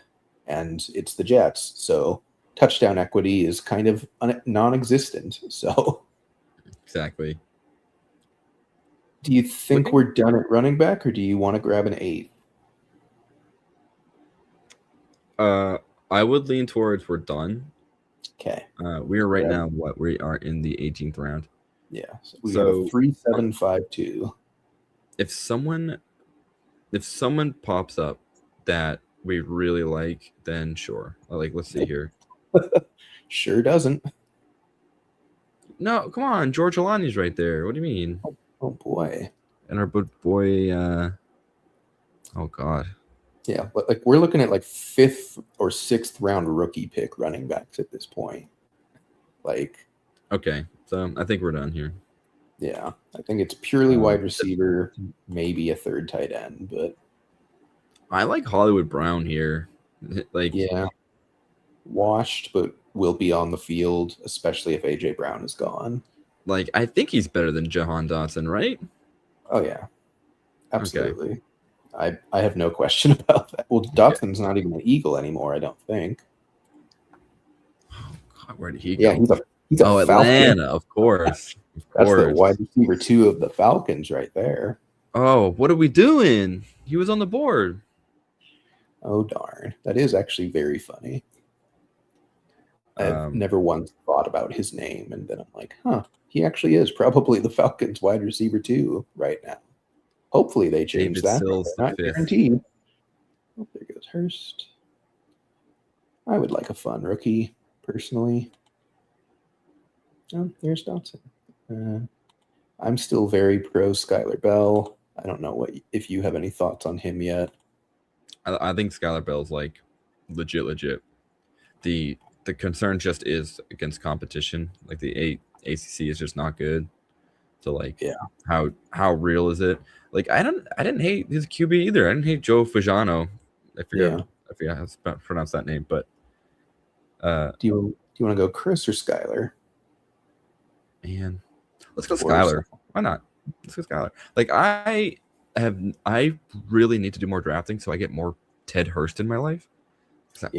and it's the Jets. So touchdown equity is kind of non-existent. So exactly. Do you think we're done at running back, or do you want to grab an 8? I would lean towards we're done. Okay. We are right now we are in the 18th round. Yeah. So we have a 3-7-5-2. If someone pops up that we really like, then sure. Like, let's see here. Sure doesn't. No, come on. George Alani's right there. What do you mean? Oh boy. And our boy oh god. Yeah, but like we're looking at like 5th or 6th round rookie pick running backs at this point. Like, okay, so I think we're done here. Yeah, I think it's purely wide receiver, maybe a 3rd tight end, but I like Hollywood Brown here. Like, yeah, washed, but will be on the field, especially if AJ Brown is gone. Like, I think he's better than Jahan Dotson, right? Oh yeah, absolutely. Okay. I have no question about that. Well, Dotson's not even an Eagle anymore, I don't think. Oh God, where did he go? Yeah, he's a Atlanta, of course. That's the wide receiver 2 of the Falcons right there. Oh, what are we doing? He was on the board. Oh darn, that is actually very funny. I've never once thought about his name, and then I'm like, he actually is probably the Falcons wide receiver 2 right now. Hopefully they change that. Not guaranteed. Oh, there goes Hurst. I would like a fun rookie, personally. Oh, there's Dotson. I'm still very pro Skylar Bell. I don't know if you have any thoughts on him yet. I think Skylar Bell's like legit. The concern just is against competition. Like the ACC is just not good. So like, how real is it? Like I didn't hate his QB either. I didn't hate Joe Fajano. I forget how to pronounce that name. But do you want to go Chris or Skylar? Man, let's go Skylar. Why not? Let's go Skylar. Like I really need to do more drafting so I get more Ted Hurst in my life.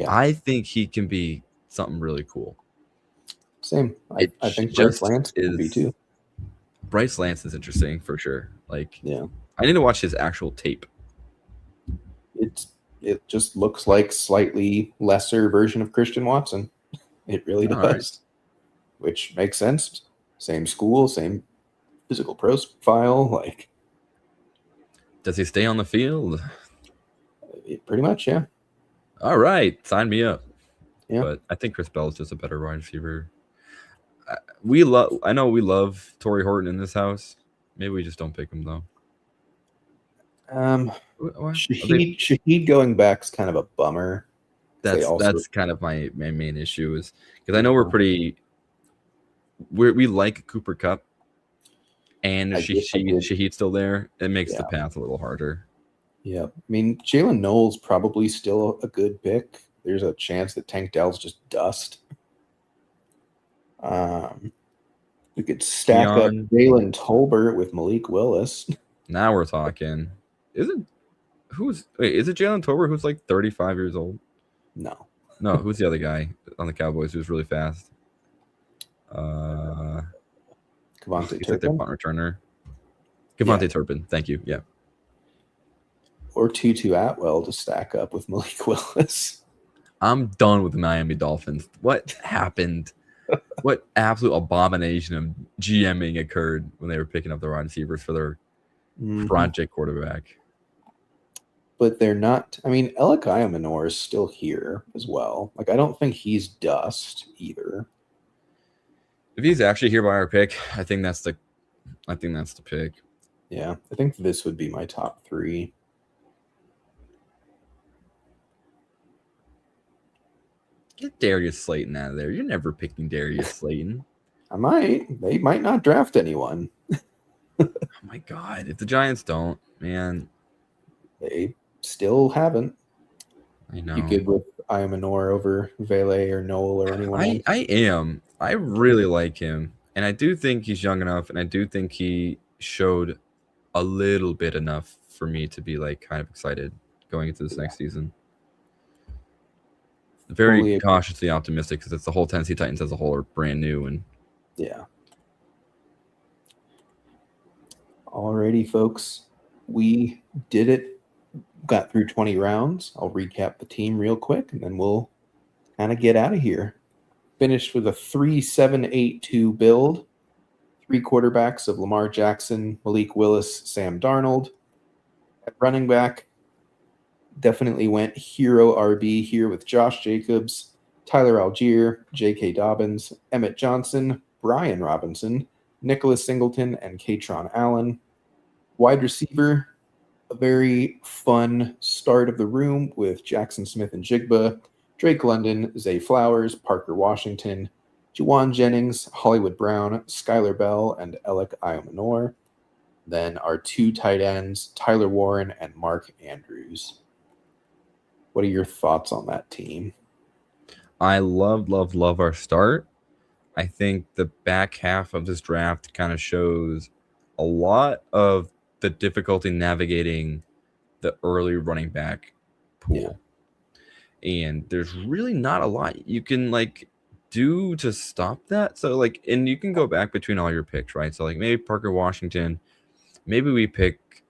I think he can be something really cool. Same. I think Bryce Lance can be too. Bryce Lance is interesting for sure. Like, I need to watch his actual tape. It just looks like slightly lesser version of Christian Watson. It really does, right. Which makes sense. Same school, same physical profile. Like, does he stay on the field? Pretty much, yeah. All right, sign me up. Yeah, but I think Chris Bell is just a better wide receiver. I know we love Torrey Horton in this house. Maybe we just don't pick him though. Shaheed going back is kind of a bummer. That's kind of my main issue is because I know we like Cooper Kupp, and if Shaheed's still there, it makes the path a little harder. Yeah, I mean Jalen Knowles probably still a good pick. There's a chance that Tank Dell's just dust. We could stack up Keon. Jalen Tolbert with Malik Willis. Now we're talking. Is it Jalen Tolbert who's like 35 years old? No. No, who's the other guy on the Cowboys who's really fast? Kevontae He's like their Turpin. punt returner. Kevontae Turpin. Thank you. Yeah. Or Tutu Atwell to stack up with Malik Willis. I'm done with the Miami Dolphins. What happened? What absolute abomination of GMing occurred when they were picking up the wide receivers for their project quarterback? But they're not. I mean, Alec Ayamanor is still here as well. Like, I don't think he's dust either. If he's actually here by our pick, I think that's the pick. Yeah, I think this would be my top 3. Get Darius Slayton out of there. You're never picking Darius Slayton. I might. They might not draft anyone. Oh my God. If the Giants don't, man. They still haven't. I know. You good with Ayamanor over Vele or Noel or anyone else? I am. I really like him. And I do think he's young enough. And I do think he showed a little bit enough for me to be like kind of excited going into this next season. Very cautiously optimistic because it's the whole Tennessee Titans as a whole are brand new. And yeah. Alrighty, folks. We did it. Got through 20 rounds. I'll recap the team real quick, and then we'll kind of get out of here. Finished with a 3-7-8-2 build. 3 quarterbacks of Lamar Jackson, Malik Willis, Sam Darnold. At running back, definitely went hero RB here with Josh Jacobs, Tyler Algier, J.K. Dobbins, Emmett Johnson, Brian Robinson, Nicholas Singleton, and Katron Allen. Wide receiver, a very fun start of the room with Jackson Smith and Jigba, Drake London, Zay Flowers, Parker Washington, Juwan Jennings, Hollywood Brown, Skylar Bell, and Alec Ayamanor. Then our 2 tight ends, Tyler Warren and Mark Andrews. What are your thoughts on that team? I love our start. I think the back half of this draft kind of shows a lot of the difficulty navigating the early running back pool. Yeah. And there's really not a lot you can like do to stop that. So like, and you can go back between all your picks, right? So like maybe Parker Washington, maybe we pick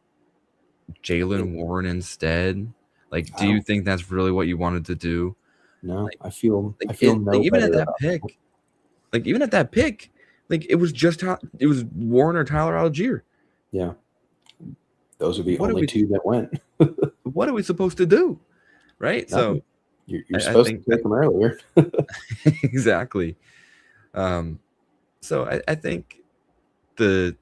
Jalen Warren instead. Like, do you think that's really what you wanted to do? No, like, I feel even at that pick, like it was just it was Warren or Tyler Algier. Yeah, those are the only 2 that went. What are we supposed to do, right? Nothing. So you're supposed to pick them earlier. Exactly. So I think the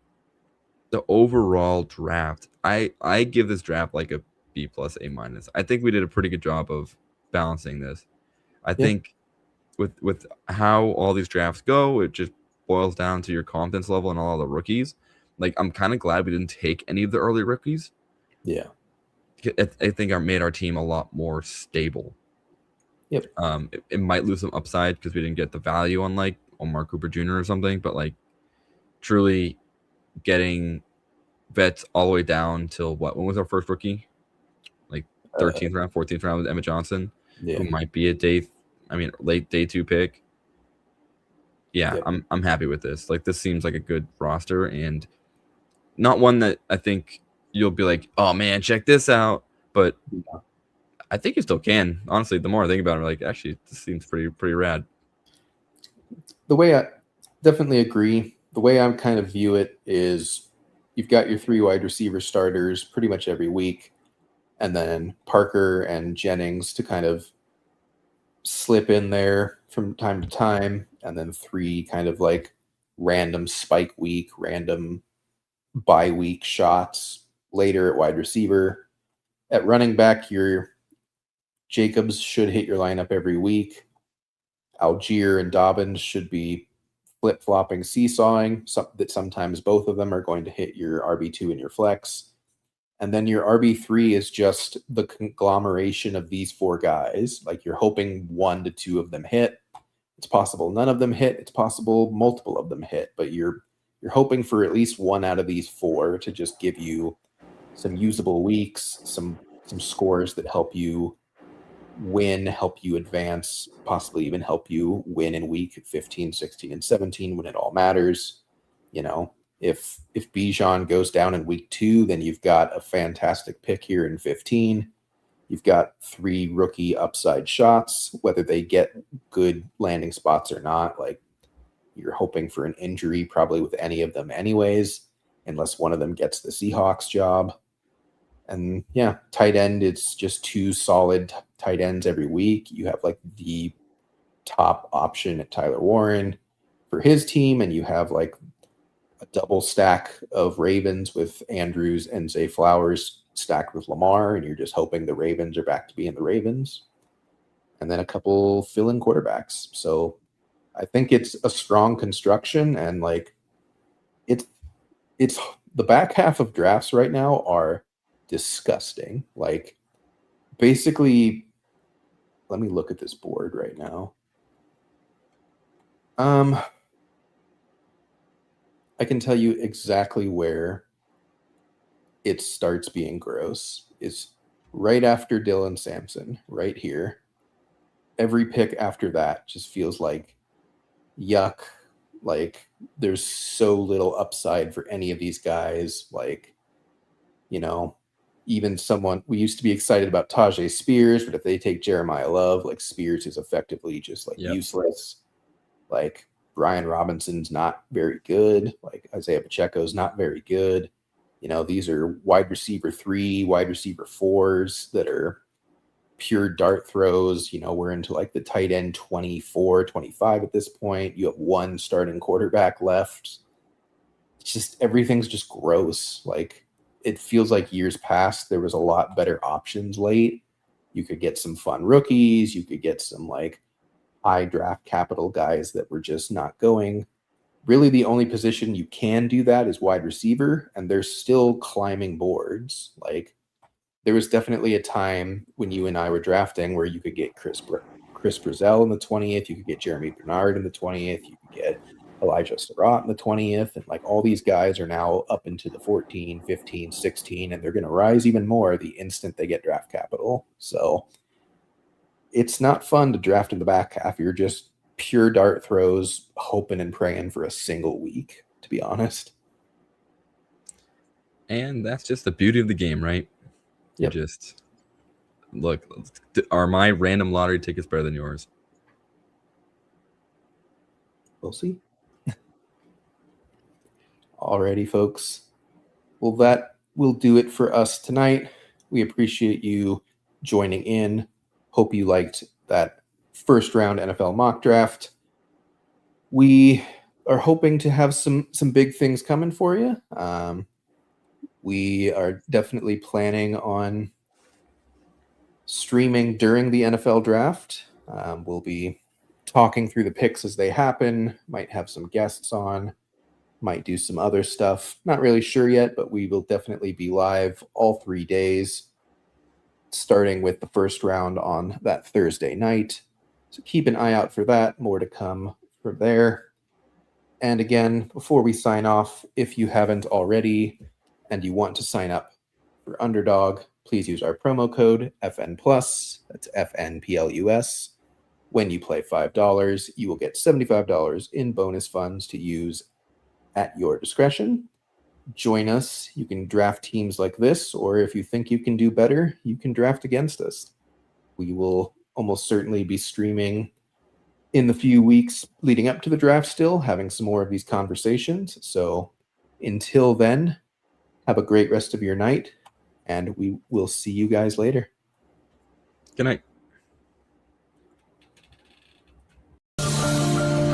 overall draft, I give this draft like a B+, A-. I think we did a pretty good job of balancing this. I think with how all these drafts go, it just boils down to your confidence level and all the rookies. Like, I'm kind of glad we didn't take any of the early rookies. Yeah. I think it made our team a lot more stable. Yep. It might lose some upside because we didn't get the value on like Omar Cooper Jr. or something, but like truly getting vets all the way down till when was our first rookie? Like 13th round, 14th round with Emmett Johnson, who might be a late day 2 pick. Yeah, yep. I'm happy with this. Like, this seems like a good roster and not one that I think you'll be like, oh man, check this out. But I think you still can. Honestly, the more I think about it, I'm like, actually, this seems pretty rad. The way I definitely agree. The way I kind of view it is you've got your 3 wide receiver starters pretty much every week, and then Parker and Jennings to kind of slip in there from time to time, and then 3 kind of like random spike week, random bye week shots later at wide receiver. At running back, your Jacobs should hit your lineup every week. Algier and Dobbins should be flip-flopping, seesawing, that sometimes both of them are going to hit your RB2 and your flex. And then your RB3 is just the conglomeration of these 4 guys. Like, you're hoping 1 to 2 of them hit. It's possible none of them hit. It's possible multiple of them hit, but you're hoping for at least one out of these 4 to just give you some usable weeks, some scores that help you win, help you advance, possibly even help you win in week 15, 16, and 17 when it all matters. You know, if Bijan goes down in week 2, then you've got a fantastic pick here in 15. You've got 3 rookie upside shots, whether they get good landing spots or not. Like, you're hoping for an injury probably with any of them anyways, unless one of them gets the Seahawks job. And yeah, tight end, it's just 2 solid tight ends every week. You have like the top option at Tyler Warren for his team, and you have like a double stack of Ravens with Andrews and Zay Flowers stacked with Lamar, and you're just hoping the Ravens are back to being the Ravens. And then a couple fill-in quarterbacks. So I think it's a strong construction, and like it's the back half of drafts right now are disgusting. Like, basically, let me look at this board right now. I can tell you exactly where it starts being gross. It's right after Dylan Sampson, right here. Every pick after that just feels like yuck. Like, there's so little upside for any of these guys. Like, you know, even someone, we used to be excited about Tajay Spears, but if they take Jeremiah Love, like, Spears is effectively just like useless. Like, Brian Robinson's not very good. Like, Isaiah Pacheco's not very good. You know, these are wide receiver 3, wide receiver 4s that are pure dart throws. You know, we're into like the tight end 24, 25 at this point. You have 1 starting quarterback left. It's just, everything's just gross. Like, it feels like years past, there was a lot better options late. You could get some fun rookies. You could get some like high draft capital guys that were just not going. Really, the only position you can do that is wide receiver, and they're still climbing boards. Like, there was definitely a time when you and I were drafting where you could get Chris Brazell in the 20th, you could get Jeremy Bernard in the 20th, you could get Elijah Surratt in the 20th, and like all these guys are now up into the 14, 15, 16, and they're going to rise even more the instant they get draft capital. So it's not fun to draft in the back half. You're just pure dart throws, hoping and praying for a single week, to be honest. And that's just the beauty of the game, right? Yep. Just look, are my random lottery tickets better than yours? We'll see. Alrighty, folks. Well, that will do it for us tonight. We appreciate you joining in. Hope you liked that first round NFL mock draft. We are hoping to have some big things coming for you. We are definitely planning on streaming during the NFL draft. We'll be talking through the picks as they happen, might have some guests on, might do some other stuff. Not really sure yet, but we will definitely be live all 3 days, starting with the first round on that Thursday night. So keep an eye out for that. More to come from there. And again, before we sign off, if you haven't already and you want to sign up for Underdog, please use our promo code FN+. That's FNPLUS. When you play $5, you will get $75 in bonus funds to use at your discretion. Join us. You can draft teams like this, or if you think you can do better, you can draft against us. We will almost certainly be streaming in the few weeks leading up to the draft still, having some more of these conversations. So until then, have a great rest of your night, and we will see you guys later. Good night.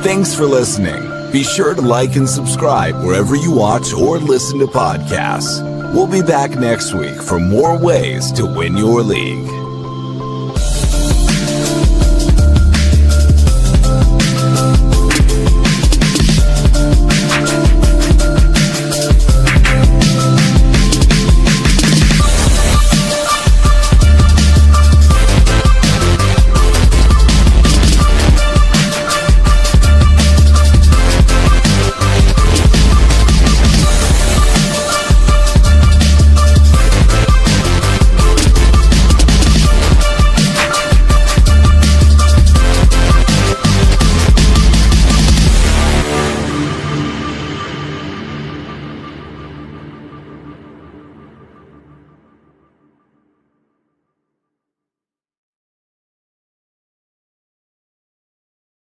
Thanks for listening. Be sure to like and subscribe wherever you watch or listen to podcasts. We'll be back next week for more ways to win your league.